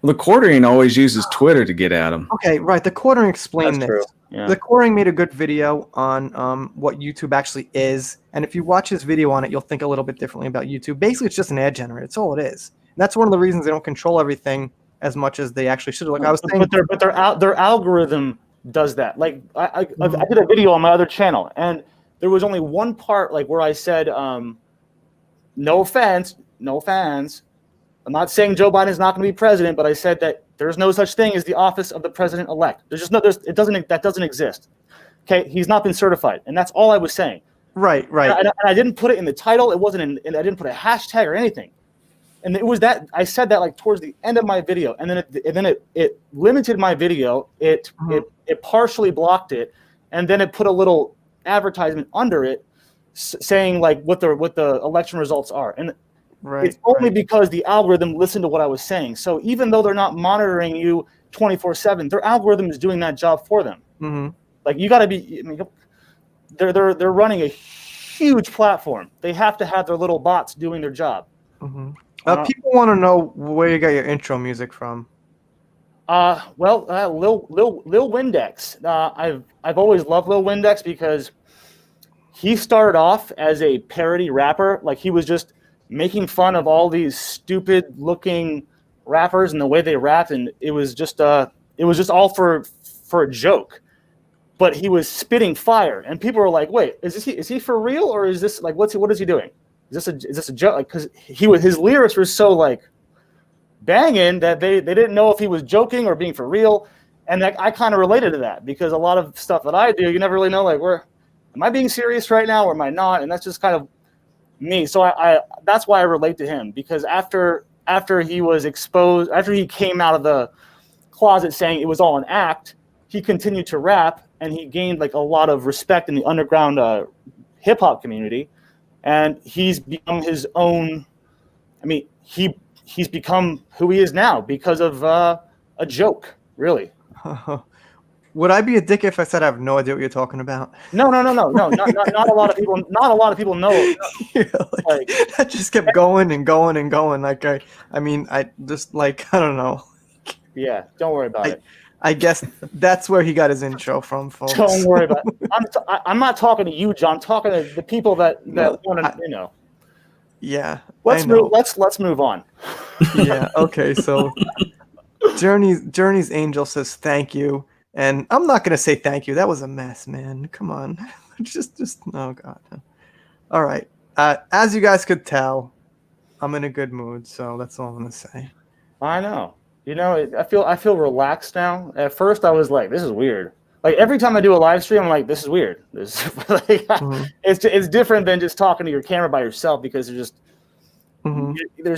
The Quartering always uses Twitter to get at him. Okay, right. The Quartering explained this. True. Yeah. The Quartering made a good video on what YouTube actually is, and if you watch his video on it, you'll think a little bit differently about YouTube. Basically, it's just an ad generator. That's all it is. And that's one of the reasons they don't control everything as much as they actually should. Like I was saying, but their algorithm does that. Like I did a video on my other channel, and there was only one part like where I said, no offense. I'm not saying Joe Biden is not going to be president, but I said that there's no such thing as the office of the president-elect. That doesn't exist. Okay, he's not been certified, and that's all I was saying. Right. And I didn't put it in the title. It wasn't I didn't put a hashtag or anything. And it was that I said that like towards the end of my video, and then it limited my video. It partially blocked it, and then it put a little advertisement under it saying like what the election results are. And it's only because the algorithm listened to what I was saying. So even though they're not monitoring you 24/7, their algorithm is doing that job for them. Mm-hmm. Like you got to be. I mean, they're running a huge platform. They have to have their little bots doing their job. Mm-hmm. People want to know where you got your intro music from. Lil Windex. I've always loved Lil Windex because he started off as a parody rapper. Like he was just making fun of all these stupid looking rappers and the way they rapped, and it was just all for a joke. But he was spitting fire, and people were like, "Wait, is he for real, or is this like what is he doing? Is this a joke?" Like because his lyrics were so like banging that they didn't know if he was joking or being for real, and I kind of related to that because a lot of stuff that I do, you never really know like am I being serious right now or am I not, and that's just kind of me. So I that's why I relate to him because after he was exposed, after he came out of the closet saying it was all an act, he continued to rap and he gained like a lot of respect in the underground hip hop community, and he's become his own. I mean, he's become who he is now because of a joke, really. Would I be a dick if I said I have no idea what you're talking about? No. Not a lot of people. Not a lot of people know. Yeah, like, that just kept going and going and going. Like I mean, I just like I don't know. Yeah, don't worry about it. I guess that's where he got his intro from, folks. Don't worry about it. I'm not talking to you, John. I'm talking to the people that want to, you know. Yeah. Let's move on. Yeah. Okay. So, Journey's Angel says thank you. And I'm not gonna say thank you. That was a mess, man. Come on, just oh god. All right. As you guys could tell, I'm in a good mood, so that's all I'm gonna say. I know. You know, I feel relaxed now. At first, I was like, "This is weird." Like every time I do a live stream, I'm like, "This is weird." It's different than just talking to your camera by yourself because there's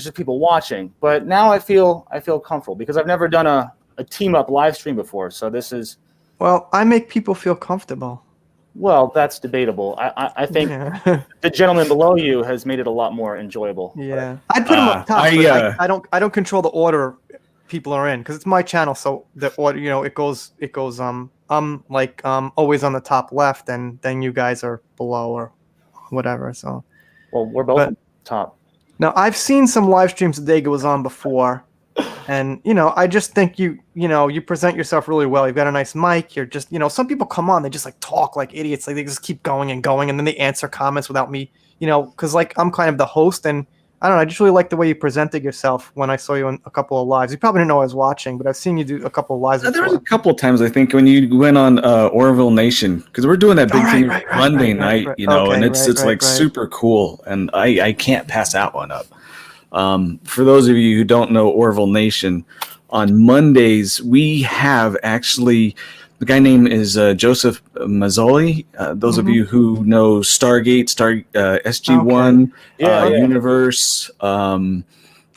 just people watching. But now I feel comfortable because I've never done a team up live stream before, so this is. Well, I make people feel comfortable. Well, that's debatable. I think the gentleman below you has made it a lot more enjoyable. Yeah, I'd put him up top. I don't control the order people are in because it's my channel. So the order, it goes like always on the top left, and then you guys are below or whatever. So well, we're both on top. Now I've seen some live streams that Dega was on before. And, I just think you present yourself really well. You've got a nice mic. You're just, some people come on, they just like talk like idiots. Like they just keep going and going. And then they answer comments without me, because like I'm kind of the host. And I don't know, I just really like the way you presented yourself when I saw you in a couple of lives. You probably didn't know I was watching, but I've seen you do a couple of lives before. There was a couple of times, I think, when you went on Orville Nation, because we're doing that big thing Monday night, and it's like super cool. And I can't pass that one up. For those of you who don't know Orville Nation, on Mondays we have actually the guy name is Joseph Mazzoli. Those of you who know Stargate, SG-1, Universe,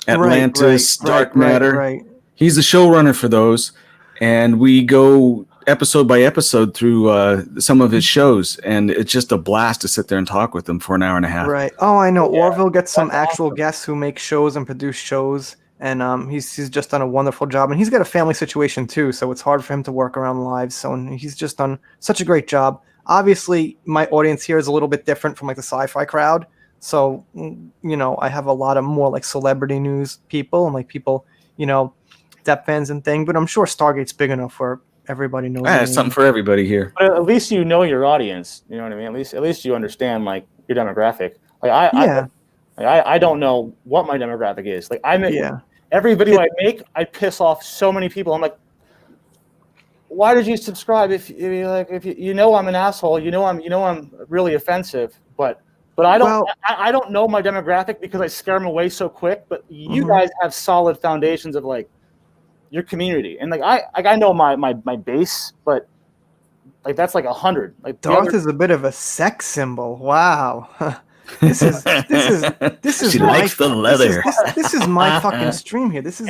Atlantis, Dark Matter. He's the showrunner for those, and we go episode by episode through some of his shows, and it's just a blast to sit there and talk with him for an hour and a half. Right. Oh, I know. Orville gets some actual guests who make shows and produce shows, and he's just done a wonderful job. And he's got a family situation too, so it's hard for him to work around lives. So he's just done such a great job. Obviously, my audience here is a little bit different from like the sci-fi crowd. So I have a lot of more like celebrity news people and like people, Depp fans and thing. But I'm sure Stargate's big enough where everybody knows. It's something for everybody here. But at least you know your audience. You know what I mean? At least you understand like your demographic. Like I don't know what my demographic is. Like every video I make, I piss off so many people. I'm like, why did you subscribe if you know I'm an asshole? I'm really offensive. But I don't know my demographic because I scare them away so quick. But you guys have solid foundations of like your community, and like I know my base, but like that's like 100. Like Darth is a bit of a sex symbol. Wow. This is she likes the leather. This is my fucking stream here. It's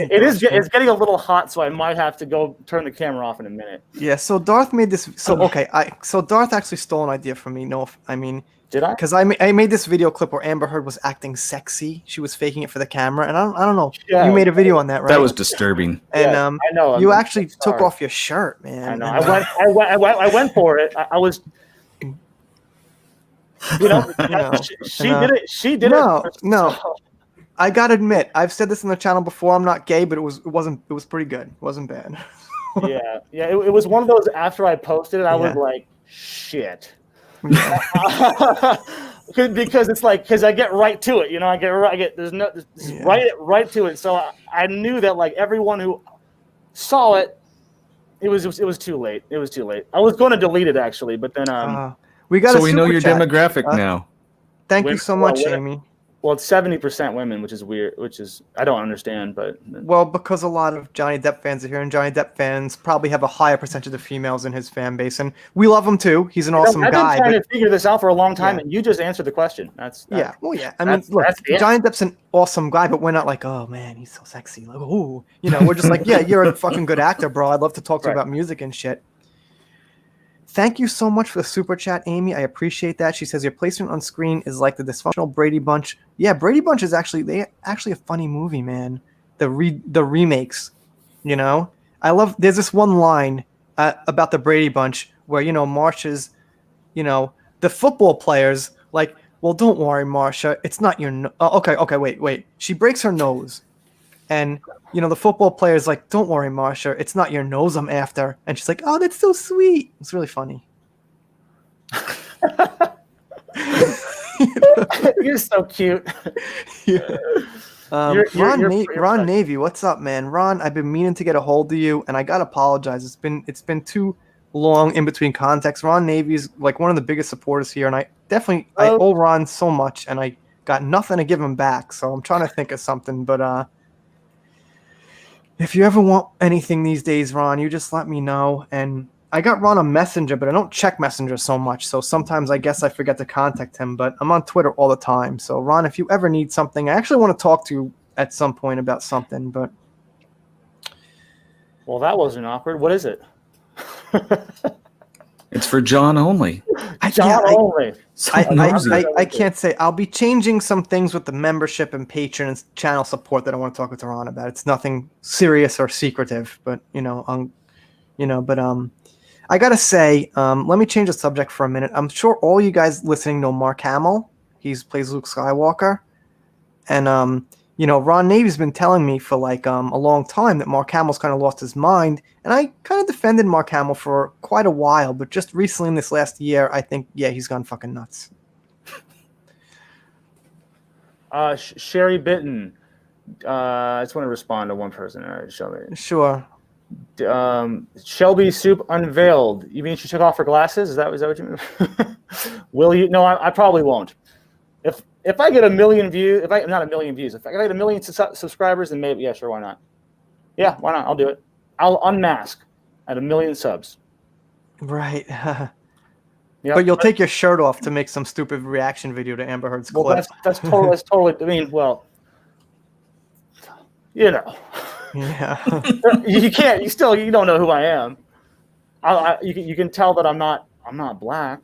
getting a little hot, so I might have to go turn the camera off in a minute. Yeah, so Darth made this. So Darth actually stole an idea from me. Did I? Because I made this video clip where Amber Heard was acting sexy. She was faking it for the camera, and I don't know. Yeah, you made a video on that, right? That was disturbing. And I know. You actually took off your shirt, man. I know. I went for it. I was. She did it. She did it. No. I gotta admit, I've said this on the channel before. I'm not gay, but it was pretty good. It wasn't bad. It was one of those. After I posted it, I was like, shit. Because it's like I get right to it, right to it. So I knew that like everyone who saw it, it was too late. It was too late. I was going to delete it actually, but then we know your demographic now. Thank you so much, Amy. Well, it's 70% women, which is weird. Which is I don't understand, but because a lot of Johnny Depp fans are here, and Johnny Depp fans probably have a higher percentage of females in his fan base, and we love him too. He's an awesome guy. I've been trying to figure this out for a long time, and you just answered the question. That's I mean, look, Johnny Depp's an awesome guy, but we're not like, oh man, he's so sexy. Like, ooh, we're just like, yeah, you're a fucking good actor, bro. I'd love to talk to you about music and shit. Thank you so much for the super chat, Amy. I appreciate that. She says your placement on screen is like the dysfunctional Brady Bunch. Yeah, Brady Bunch is actually a funny movie, man. The remakes, I love. There's this one line about the Brady Bunch where Marsha's, the football players like, well, don't worry, Marsha, it's not your. Okay, wait. She breaks her nose, and the football player's like, don't worry, Marsha, it's not your nose I'm after. And she's like, oh, that's so sweet. It's really funny. You're so cute. Yeah. Ron Navy, what's up, man? Ron, I've been meaning to get a hold of you, and I gotta apologize. It's been too long in between contacts. Ron Navy's like one of the biggest supporters here, and I owe Ron so much, and I got nothing to give him back. So I'm trying to think of something, but if you ever want anything these days, Ron, you just let me know. And I got Ron on Messenger, but I don't check Messenger so much. So sometimes I guess I forget to contact him, but I'm on Twitter all the time. So Ron, if you ever need something, I actually want to talk to you at some point about something, but. Well, that wasn't awkward. What is it? It's for John only. John only. I can't say. I'll be changing some things with the membership and patron and channel support that I want to talk with Ron about. It's nothing serious or secretive, but I gotta say, let me change the subject for a minute. I'm sure all you guys listening know Mark Hamill. He plays Luke Skywalker, and Ron Navy's been telling me for like a long time that Mark Hamill's kind of lost his mind, and I kind of defended Mark Hamill for quite a while, but just recently in this last year, I think he's gone fucking nuts. Sherry Bitten. I just want to respond to one person. All right, Shelby. Sure. Shelby Soup unveiled. You mean she took off her glasses? Is that what you mean? Will you? No, I probably won't. If I get a million views, if I get a million subscribers, then maybe, yeah, sure, why not? Yeah, why not? I'll do it. I'll unmask at 1 million subs. Right. Yep. But you'll take your shirt off to make some stupid reaction video to Amber Heard's clip. Well, that's totally. I mean, well, Yeah. You can't. You don't know who I am. You can tell that I'm not black.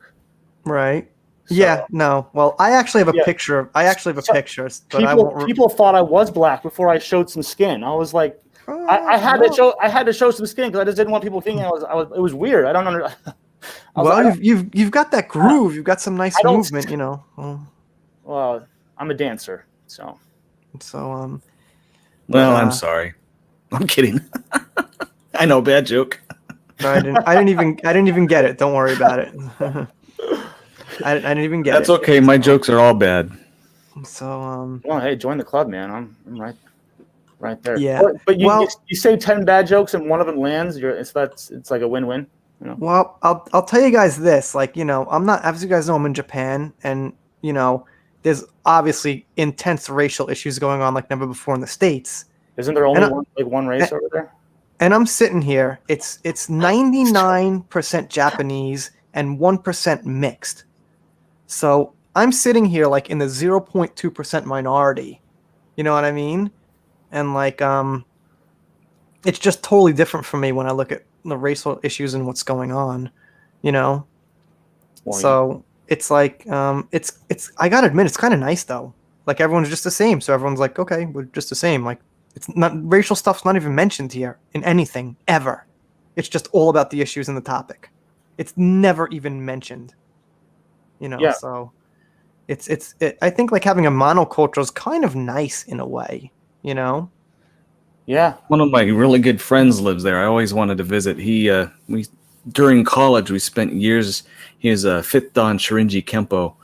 Right. So, yeah. No. Well, I actually have a picture. I actually have a picture. But people thought I was black before I showed some skin. I was like, I had to show some skin because I just didn't want people thinking I was. It was weird. I don't understand. Well, you've got that groove. You've got some nice movement. Well, I'm a dancer, so. Well, I'm sorry. I'm kidding. I know, bad joke. No, I didn't even get it. Don't worry about it. I didn't even get it. That's okay. My jokes are all bad. So Well, hey, join the club, man. I'm right there. Yeah. But you say 10 bad jokes and one of them lands. It's like a win-win. Well, I'll tell you guys this. Like, I'm not. As you guys know, I'm in Japan, and there's obviously intense racial issues going on like never before in the States. Isn't there only one race over there? And I'm sitting here. It's 99% Japanese and 1% mixed. So I'm sitting here like in the 0.2% minority. You know what I mean? And like it's just totally different for me when I look at the racial issues and what's going on. Well, so it's like it's I gotta admit it's kind of nice though. Like everyone's just the same. So everyone's like, okay, we're just the same. Like it's not racial stuff's not even mentioned here in anything ever. It's just all about the issues and the topic. It's never even mentioned. So it's I think like having a monoculture is kind of nice in a way, Yeah. One of my really good friends lives there. I always wanted to visit. We during college we spent years. He was a 5th Dan Shirinji Kempo,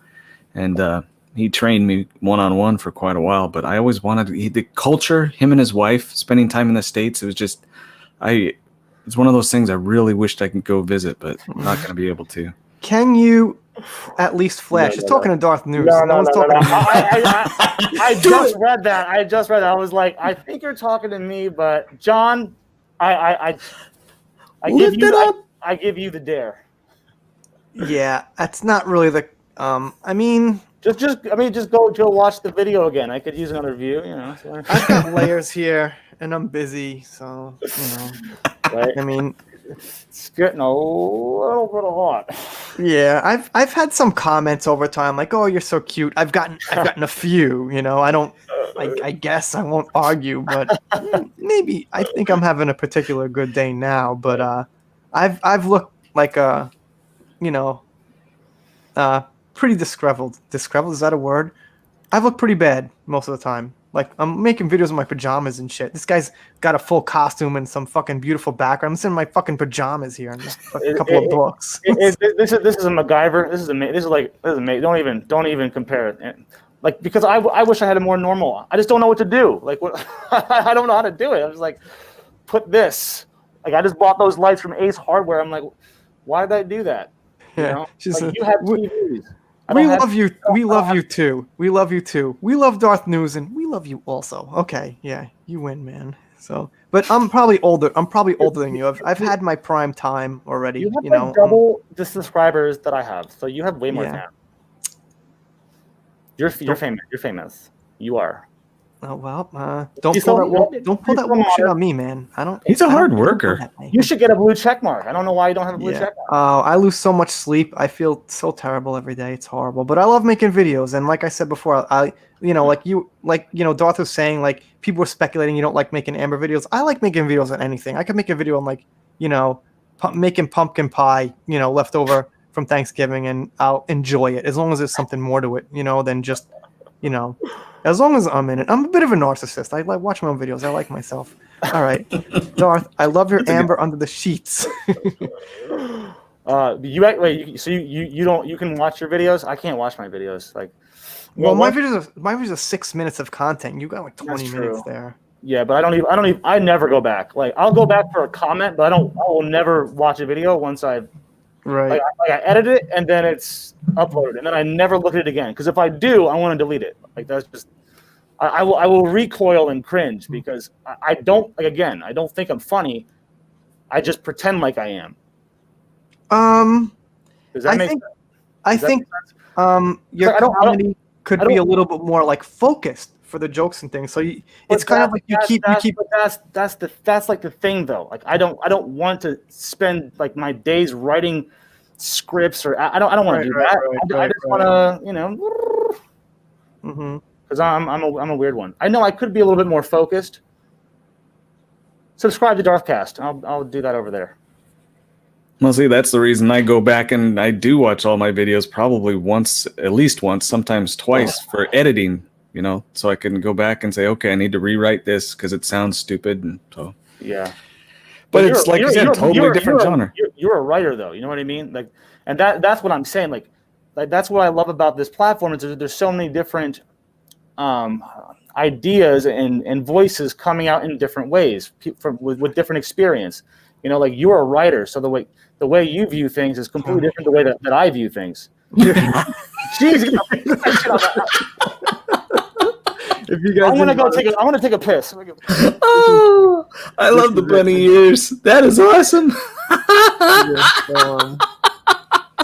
and he trained me one-on-one for quite a while. But I always wanted the culture. Him and his wife spending time in the States. It was just it's one of those things I really wished I could go visit, but I'm not going to be able to. Can you at least flash? Just talking to Darth News. No one's talking to me. I just read that. I was like, I think you're talking to me, but John, I give you the dare. Yeah, that's not really the. Just go watch the video again. I could use another view. So. I've got layers here, and I'm busy, so Right. It's getting a little bit hot. Yeah, I've had some comments over time like, "Oh, you're so cute." I've gotten a few. I guess I won't argue, but maybe I think I'm having a particular good day now. But I've looked like pretty disgruntled. Disgruntled, is that a word? I've looked pretty bad most of the time. Like, I'm making videos in my pajamas and shit. This guy's got a full costume and some fucking beautiful background. I'm sitting in my fucking pajamas here and a couple of books. This is a MacGyver. This is amazing. Don't even compare it. Like, because I wish I had a more normal. I just don't know what to do. Like, what I don't know how to do it. I was like, put this. Like, I just bought those lights from Ace Hardware. I'm like, why did I do that? Yeah. You have TVs. We love you. We love you too. We love you too. We love Darth News, and we love you also. Okay, yeah, you win, man. So, but I'm probably older. I'm probably older than you. I've had my prime time already. You have double the subscribers that I have, so you have way more fans. You're famous. You're famous. You are. Oh well, don't pull that wolf shit on me, man. He's a hard worker. You should get a blue check mark. I don't know why you don't have a blue check mark. I lose so much sleep. I feel so terrible every day. It's horrible. But I love making videos, and like I said before, Darth was saying, like, people were speculating you don't like making Amber videos. I like making videos on anything. I could make a video on, like, making pumpkin pie, left over from Thanksgiving, and I'll enjoy it as long as there's something more to it, than just, as long as I'm in it. I'm a bit of a narcissist. I like watch my own videos. I like myself. All right, Darth, I love your Amber under the sheets. You can watch your videos? I can't watch my videos. Like, my videos are 6 minutes of content. You got like 20 minutes there. Yeah, but I never go back. Like, I'll go back for a comment, but I will never watch a video once I edit it and then it's uploaded, and then I never look at it again. Because if I do, I want to delete it. Like, that's just, I will recoil and cringe because I don't think I'm funny. I just pretend like I am. Does that make sense? I think your comedy could be a little bit more like focused for the jokes and things. So it's kind of like you keep. But that's like the thing though. Like, I don't want to spend like my days writing scripts, or I don't want to do that. I just want to because I'm a weird one. I know I could be a little bit more focused. Subscribe to Darthcast. I'll do that over there. Well, see, that's the reason I go back and I do watch all my videos probably at least once, sometimes twice for editing, so I can go back and say, okay, I need to rewrite this because it sounds stupid. And so, yeah. But it's like you said, totally different genre. You're a writer, though. You know what I mean? Like, and that's what I'm saying. Like that's what I love about this platform is there's so many different ideas and voices coming out in different ways with different experience. Like, you're a writer, so the way you view things is completely different the way that I view things. Jeez, if you guys, I want to take a piss. Oh, I love the bunny ears. That is awesome.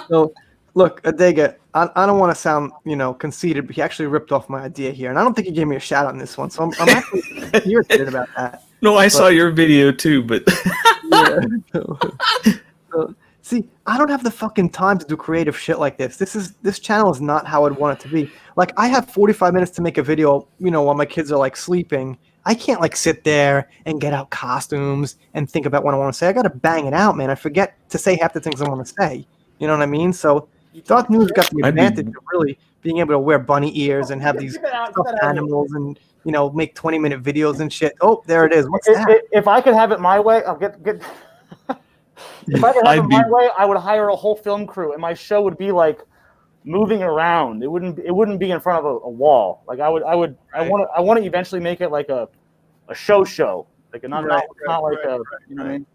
So, look, Adega, I don't want to sound, conceited, but he actually ripped off my idea here, and I don't think he gave me a shout out on this one. So I'm actually irritated about that. No, I saw your video too, but see, I don't have the fucking time to do creative shit like this. This channel is not how I'd want it to be. Like, I have 45 minutes to make a video, while my kids are like sleeping. I can't like sit there and get out costumes and think about what I want to say. I got to bang it out, man. I forget to say half the things I want to say. You know what I mean? So Darth News got the advantage of really being able to wear bunny ears and have these stuffed animals and make 20-minute videos and shit. Oh, there it is. What's that? If I could have it my way, I'll get. If I could have it my way, I would hire a whole film crew, and my show would be like moving around. It wouldn't be in front of a wall. Like, I want to eventually make it like a show, like not like a. You know what I mean?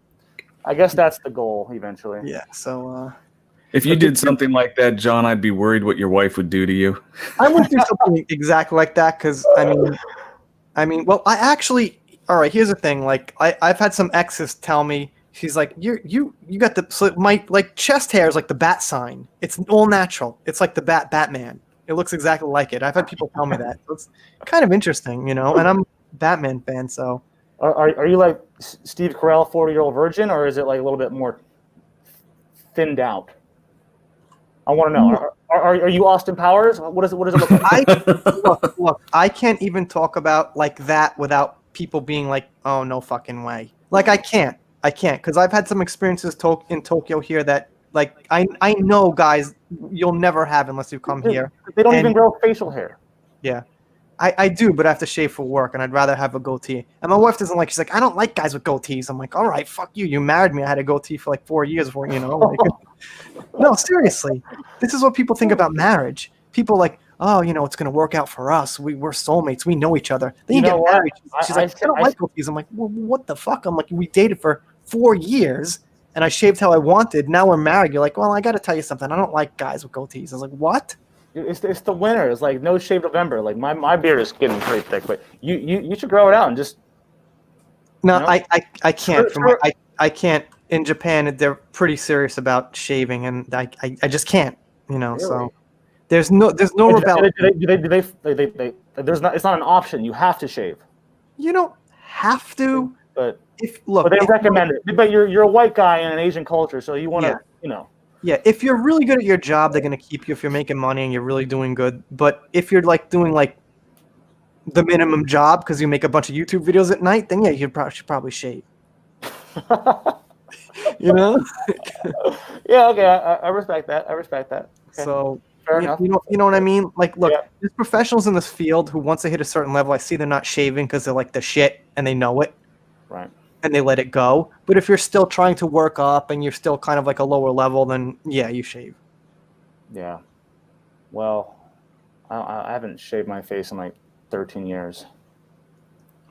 I guess that's the goal eventually. Yeah. So. If you did something like that, John, I'd be worried what your wife would do to you. I wouldn't do something exactly like that because well, I actually. All right, here's the thing. Like, I've had some exes tell me, she's like, you got my like chest hair is like the bat sign. It's all natural. It's like the Batman. It looks exactly like it. I've had people tell me that. So it's kind of interesting, and I'm a Batman fan. So are you like Steve Carell, 40-year-old virgin, or is it like a little bit more thinned out? I want to know. Are you Austin Powers? What does it look like? Look, I can't even talk about like that without people being like, "Oh, no fucking way!" Like, I can't because I've had some experiences in Tokyo here that like I know guys you'll never have unless you come here. They don't even grow facial hair. Yeah, I do, but I have to shave for work, and I'd rather have a goatee. And my wife doesn't like. She's like, I don't like guys with goatees. I'm like, all right, fuck you. You married me. I had a goatee for like 4 years before, Like, no, seriously. This is what people think about marriage. People like, oh, it's going to work out for us. We're soulmates. We know each other. Then you get married. She's like, I don't like goatees. I'm like, well, what the fuck? I'm like, we dated for 4 years, and I shaved how I wanted. Now we're married. You're like, well, I got to tell you something. I don't like guys with goatees. I was like, what? It's the winter. It's like no shave November. Like my beard is getting pretty thick, but you should grow it out and just. No, I can't. I can't. In Japan, they're pretty serious about shaving, and I just can't. Really? So there's no rebellion. Do It's not an option. You have to shave. You don't have to. But But they recommend it. But you're a white guy in an Asian culture, so you want to, Yeah, if you're really good at your job, they're gonna keep you if you're making money and you're really doing good. But if you're like doing like the minimum job because you make a bunch of YouTube videos at night, then yeah, you should probably shave. You know? Yeah, okay, I respect that. Okay. So Fair enough. You know what I mean? Like, look, there's professionals in this field who once they hit a certain level, I see they're not shaving because they're like the shit and they know it. Right. And they let it go. But if you're still trying to work up and you're still kind of like a lower level, then yeah, you shave. Yeah. Well, I haven't shaved my face in like 13 years.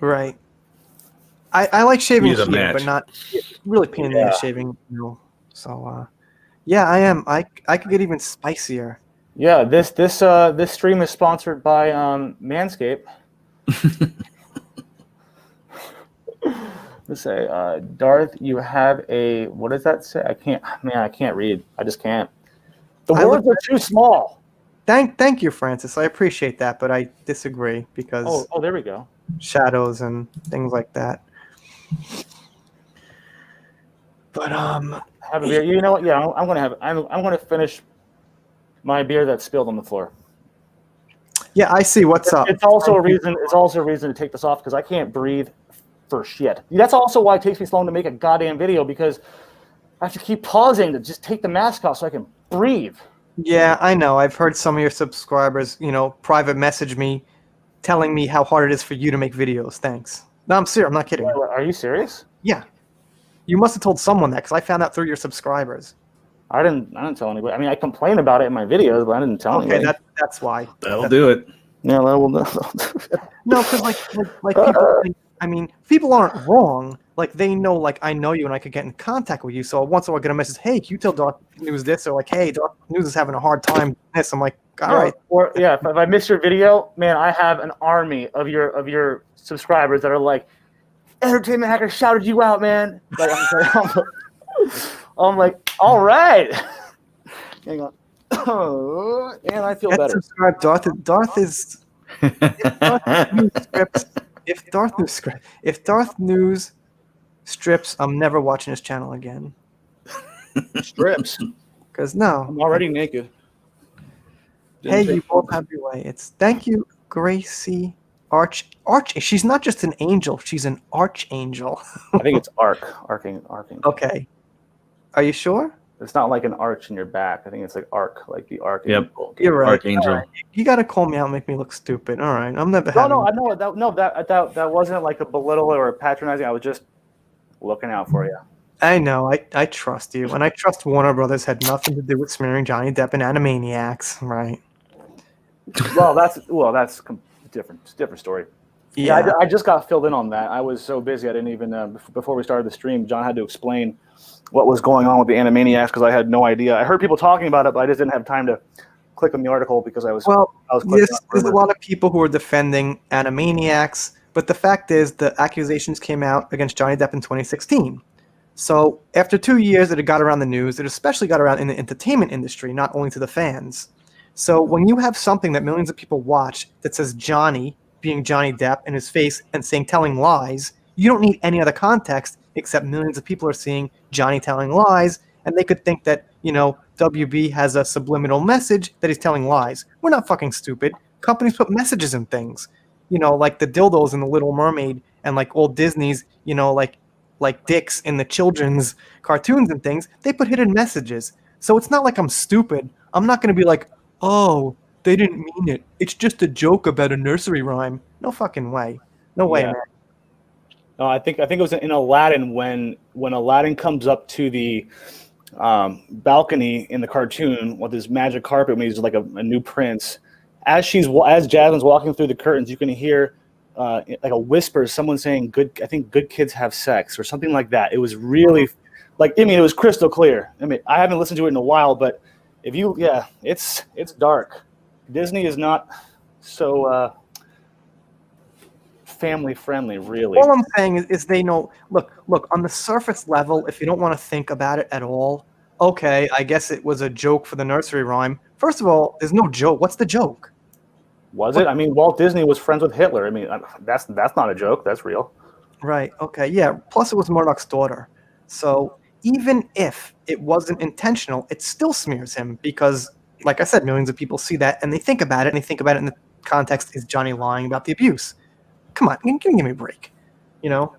Right. I like shaving here, but not really pain in the ass shaving. So yeah, I am. I could get even spicier. Yeah. This stream is sponsored by Manscaped. Let's say, Darth, you have a, what does that say? I can't read. I just can't. The words are too small. Thank you, Francis. I appreciate that, but I disagree because oh, there we go. Shadows and things like that. But have a beer. You know what? Yeah, I'm gonna finish my beer that's spilled on the floor. Yeah, I see. What's up? It's also a reason. It's also a reason to take this off because I can't breathe for shit. That's also why it takes me so long to make a goddamn video because I have to keep pausing to just take the mask off so I can breathe. Yeah, I know. I've heard some of your subscribers, private message me, telling me how hard it is for you to make videos. Thanks. No, I'm serious. I'm not kidding. Are you serious? Yeah. You must have told someone that because I found out through your subsubscribers. I didn't tell anybody. I mean, I complain about it in my videos, but I didn't tell anybody. Okay, that's why. That'll do it. Yeah, that will. No, because like people think, I mean, people aren't wrong. Like they know, like I know you and I could get in contact with you. So once in a while I get a message, hey, can you tell Darth News this? Or like, hey, Darth News is having a hard time doing this. I'm like, all right. Or if I miss your video, man, I have an army of your subscribers that are like, Entertainment Hacker shouted you out, man. Like I'm like, all right. Hang on. Oh, and I feel better. Subscribe, Darth is. If Darth News strips, I'm never watching his channel again. Strips. Because no, I'm already naked. Hey, you both have your way. Thank you, Gracie. Arch. She's not just an angel; she's an archangel. I think it's arcing. Okay. Are you sure? It's not like an arch in your back. I think it's like arc, like the arc. Yep. You're right. Archangel. Right. You got to call me out and make me look stupid. All right. I'm never. No, I know that wasn't like a belittle or patronizing. I was just looking out for you. I know. I trust you, and I trust Warner Brothers had nothing to do with smearing Johnny Depp and Animaniacs, right? Well, that's different story. Yeah, I just got filled in on that. I was so busy, I didn't even before we started the stream, John had to explain what was going on with the Animaniacs because I had no idea. I heard people talking about it, but I just didn't have time to click on the article because I was. Well, there's a lot of people who are defending Animaniacs, but the fact is the accusations came out against Johnny Depp in 2016. So after 2 years, it had got around the news. It especially got around in the entertainment industry, not only to the fans. So when you have something that millions of people watch that says Johnny being Johnny Depp in his face and telling lies, you don't need any other context except millions of people are seeing Johnny telling lies, and they could think that, WB has a subliminal message that he's telling lies. We're not fucking stupid. Companies put messages in things, like the dildos in The Little Mermaid and like old Disney's, like dicks in the children's cartoons and things. They put hidden messages. So it's not like I'm stupid. I'm not going to be like, oh, they didn't mean it. It's just a joke about a nursery rhyme. No fucking way. No way, man. No, I think it was in Aladdin when Aladdin comes up to the balcony in the cartoon with his magic carpet when he's like a new prince. As Jasmine's walking through the curtains, you can hear like a whisper, someone saying I think good kids have sex or something like that. It was really it was crystal clear. I mean, I haven't listened to it in a while, but it's dark. Disney is not so family friendly, really. All I'm saying is they know. Look. On the surface level, if you don't want to think about it at all, okay, I guess it was a joke for the nursery rhyme. First of all, there's no joke. What's the joke? Was it? I mean, Walt Disney was friends with Hitler. I mean, that's not a joke. That's real. Right. Okay. Yeah. Plus, it was Murdoch's daughter. So even if it wasn't intentional, it still smears him because, like I said, millions of people see that and they think about it, and they think about it in the context: is Johnny lying about the abuse? Come on, give me a break. You know.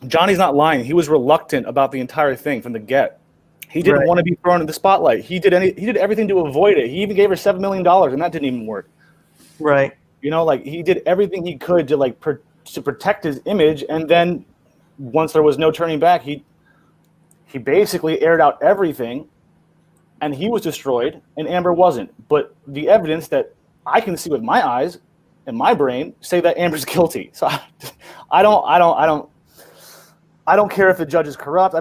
Johnny's not lying. He was reluctant about the entire thing from the get. He didn't want to be thrown in the spotlight. He did everything to avoid it. He even gave her $7 million, and that didn't even work. Right. You know, like he did everything he could to to protect his image, and then once there was no turning back, he basically aired out everything, and he was destroyed, and Amber wasn't. But the evidence that I can see with my eyes and my brain say that Amber's guilty. So I don't care if the judge is corrupt.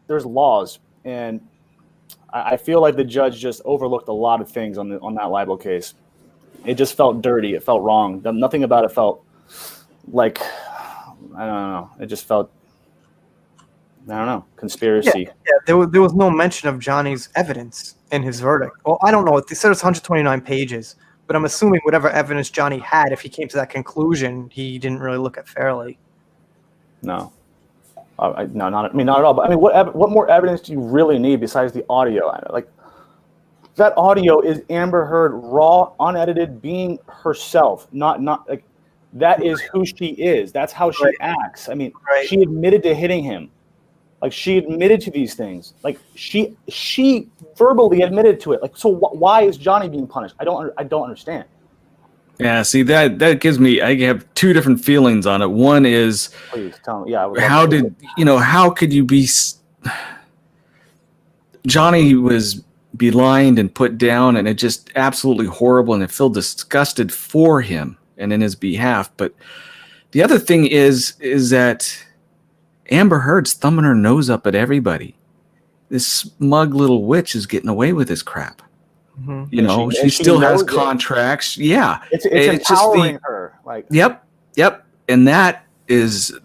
There's laws, and I feel like the judge just overlooked a lot of things on that libel case. It just felt dirty. It felt wrong. Nothing about it felt like, I don't know. It just felt, I don't know, conspiracy. Yeah. There was no mention of Johnny's evidence in his verdict. Well, I don't know. They said it's 129 pages, but I'm assuming whatever evidence Johnny had, if he came to that conclusion, he didn't really look at fairly. No. No, not at all. But I mean, what more evidence do you really need besides the audio? Like, that audio is Amber Heard raw, unedited, being herself. Not like, that is who she is. That's how she acts. I mean, she admitted to hitting him. Like, she admitted to these things. Like, she verbally admitted to it. Like, so why is Johnny being punished? I don't understand. Yeah, see, that gives me, I have two different feelings on it. One is, please tell me. Yeah, how could you be? Johnny was maligned and put down, and it just absolutely horrible, and I feel disgusted for him and in his behalf. But the other thing is that Amber Heard's thumbing her nose up at everybody. This smug little witch is getting away with this crap. Mm-hmm. You know, she still has contracts. Yeah, it's empowering her. Like, yep, and that is,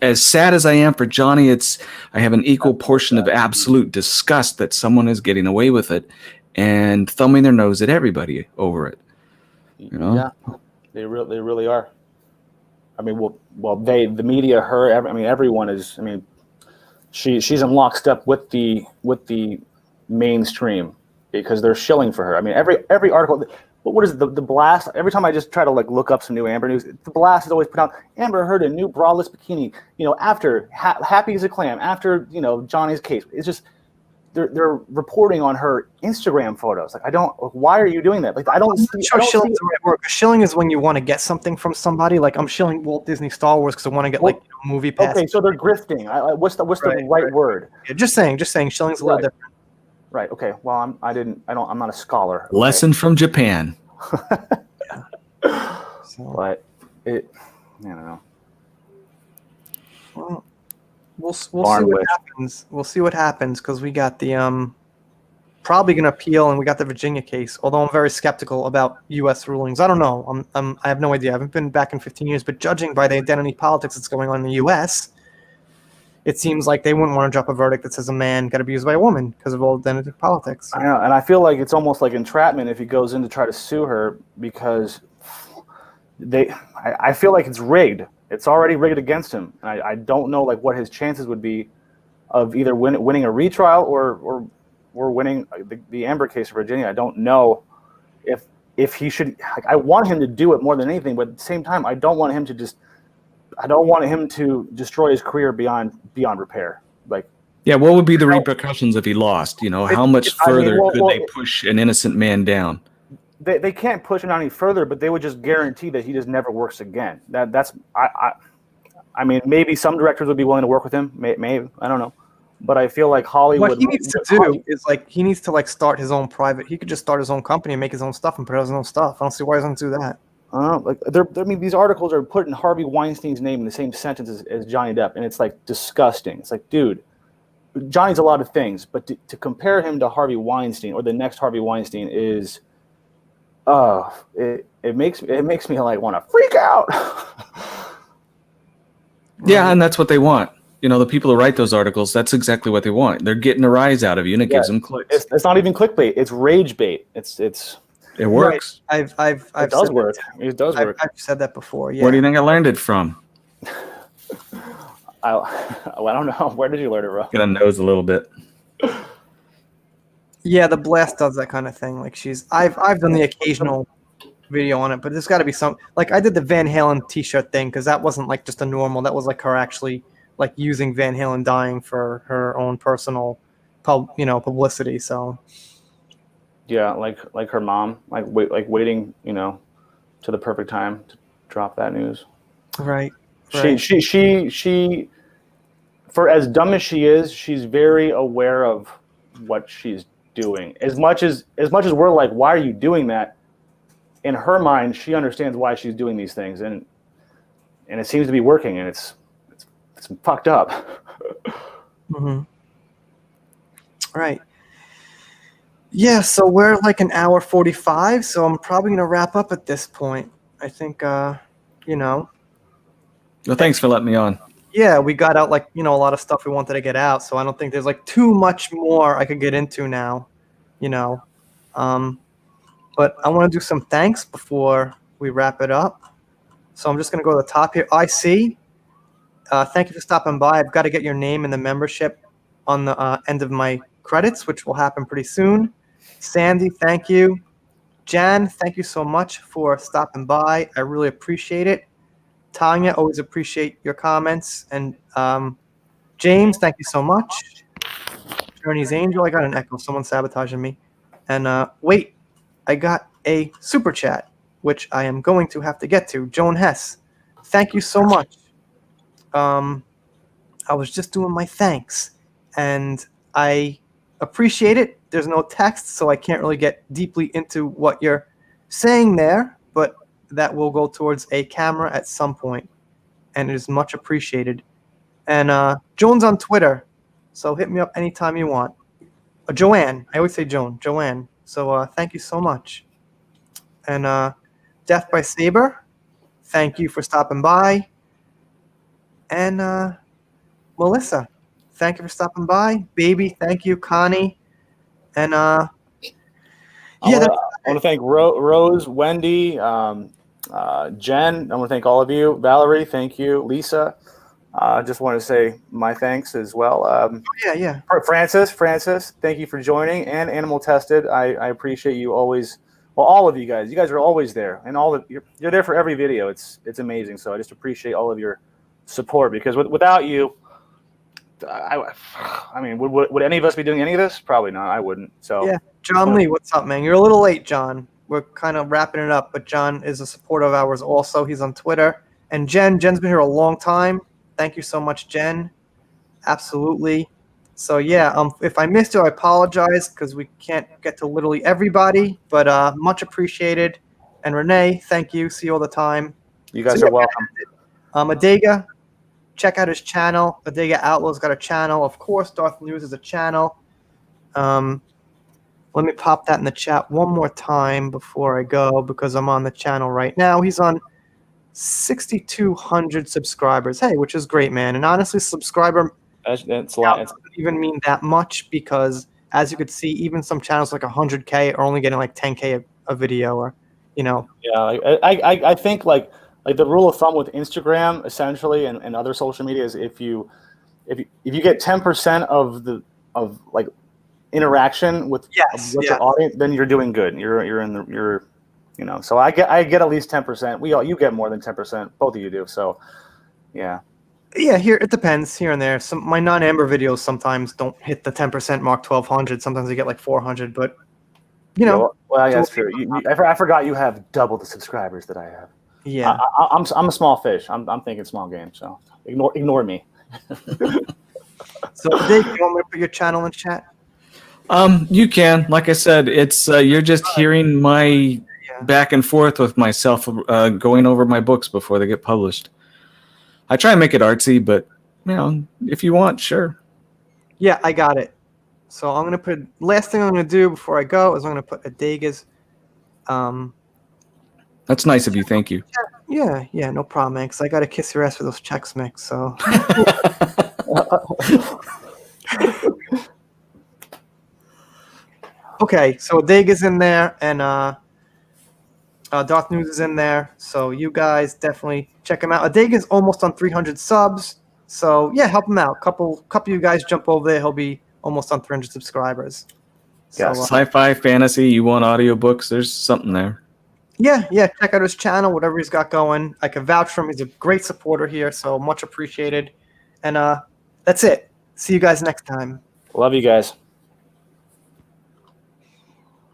as sad as I am for Johnny, I have an equal portion of absolute disgust that someone is getting away with it and thumbing their nose at everybody over it. You know? Yeah, they really are. I mean, the media, her, everyone is. I mean, she's in lockstep with the mainstream because they're shilling for her. I mean, every article. What is the blast? Every time I just try to look up some new Amber news, the blast is always put out. Amber Heard a new braless bikini. You know, after happy as a clam. After Johnny's case, it's just they're reporting on her Instagram photos. Like, why are you doing that? Like, I don't see. Shilling's the right word. Shilling is when you want to get something from somebody. Like, I'm shilling Walt Disney Star Wars because I want to get movie pass. Okay, so they're grifting. What's the right word? Yeah, just saying. Shilling's a little different. Right. Okay. Well, I'm not a scholar. Okay? Lesson from Japan. But I don't know. Well, we'll see what happens. We'll see what happens because we got the probably going to appeal, and we got the Virginia case. Although I'm very skeptical about U.S. rulings. I don't know. I have no idea. I haven't been back in 15 years, but judging by the identity politics that's going on in the U.S., it seems like they wouldn't want to drop a verdict that says a man got abused by a woman because of all identity politics. I know, and I feel like it's almost like entrapment if he goes in to try to sue her because I feel like it's rigged. It's already rigged against him, and I don't know what his chances would be of either winning a retrial or winning the Amber case in Virginia. I don't know if he should. I want him to do it more than anything, but at the same time, I don't want him to destroy his career beyond repair. Like, yeah, what would be the repercussions if he lost? How much further could they push an innocent man down? They can't push him down any further, but they would just guarantee that he just never works again. I mean, maybe some directors would be willing to work with him. Maybe, I don't know, but I feel like Hollywood. What he needs to do is he needs to start his own private. He could just start his own company and make his own stuff and put out his own stuff. I don't see why he doesn't do that. These articles are putting Harvey Weinstein's name in the same sentence as Johnny Depp, and it's disgusting. It's like, dude, Johnny's a lot of things, but to compare him to Harvey Weinstein or the next Harvey Weinstein is, it makes me want to freak out. Yeah, and that's what they want. The people who write those articles, that's exactly what they want. They're getting a rise out of you, and it gives them clicks. It's not even clickbait. It's rage bait. It's It works. Right. I've It does said work. That. It does work. I've said that before. Yeah. Where do you think I learned it from? I don't know. Where did you learn it, bro? Gonna nose a little bit. Yeah, the Blast does that kind of thing. Like I've done the occasional video on it, but there's got to be some. Like I did the Van Halen T-shirt thing because that wasn't like just a normal. That was like her actually like using Van Halen dying for her own personal, publicity. So Yeah, like her mom, waiting, to the perfect time to drop that news. right. She for as dumb as she is, she's very aware of what she's doing. As much as we're like, why are you doing that? In her mind, she understands why she's doing these things, and it seems to be working, and it's fucked up. Mm-hmm. Right. Yeah, so we're like an hour 45, so I'm probably gonna wrap up at this point. I think Well, thanks for letting me on. Yeah, we got out a lot of stuff we wanted to get out, so I don't think there's like too much more I could get into now, But I want to do some thanks before we wrap it up. So I'm just gonna go to the top here. IC, thank you for stopping by. I've got to get your name in the membership on the end of my credits, which will happen pretty soon. Sandy, thank you. Jan, thank you so much for stopping by. I really appreciate it. Tanya, always appreciate your comments. And James, thank you so much. Journey's Angel, I got an echo. Someone sabotaging me. And wait, I got a super chat, which I am going to have to get to. Joan Hess, thank you so much. I was just doing my thanks, and I appreciate it. There's no text, so I can't really get deeply into what you're saying there, but that will go towards a camera at some point, and it is much appreciated. And Joan's on Twitter, so hit me up anytime you want. Joanne, I always say Joanne. So thank you so much. And Death by Saber, thank you for stopping by. And Melissa, thank you for stopping by. Baby, thank you. Connie, and I want to thank Rose, Wendy, Jen. I want to thank all of you. Valerie, thank you. Lisa, just want to say my thanks as well. yeah. Francis, thank you for joining. And Animal Tested, I appreciate you always. Well, all of you guys. You guys are always there, and you're there for every video. It's amazing. So I just appreciate all of your support, because without you, I mean, would any of us be doing any of this? Probably not. I wouldn't. So yeah, John Lee, what's up, man? You're a little late, John. We're kind of wrapping it up, but John is a supporter of ours also. He's on Twitter. And Jen's been here a long time. Thank you so much, Jen. Absolutely. So yeah, if I missed you, I apologize because we can't get to literally everybody, but much appreciated. And Renee, thank you. See you all the time. You guys are welcome. Adega, check out his channel. Adega Outlaw's got a channel. Of course, Darth News is a channel. Let me pop that in the chat one more time before I go, because I'm on the channel right now. He's on 6,200 subscribers. Hey, which is great, man. And honestly, subscriber that's a lot. doesn't even mean that much, because as you could see, even some channels like 100K are only getting like 10K a video, or Yeah, I think like the rule of thumb with Instagram essentially and other social media is if you get 10% of like interaction with your audience, then you're doing good. You're so I get at least 10%. You get more than 10%. Both of you do. So yeah. Yeah, here it depends here and there. Some my non-Amber videos sometimes don't hit the 10% mark, 1,200. Sometimes I get like 400, but well, that's true. I forgot you have double the subscribers that I have. Yeah, I'm a small fish. I'm thinking small game. So ignore me. So Dave, you want me to put your channel in chat? You can. Like I said, it's you're just hearing my back and forth with myself, going over my books before they get published. I try and make it artsy, but if you want, sure. Yeah, I got it. So I'm gonna put last thing I'm gonna do before I go is I'm gonna put Adega's. That's nice of you. Thank you. Yeah, no problem, man. Because I gotta kiss your ass for those checks, Mick. So. Okay, so Adega's in there, and Darth News is in there, so you guys definitely check him out. Adega's almost on 300 subs, so yeah, help him out. Couple of you guys jump over there. He'll be almost on 300 subscribers. So, Yes. Sci-fi, fantasy, you want audiobooks, there's something there. yeah, check out his channel, whatever he's got going. I can vouch for him. He's a great supporter here, so much appreciated. And that's it. See you guys next time. Love you guys.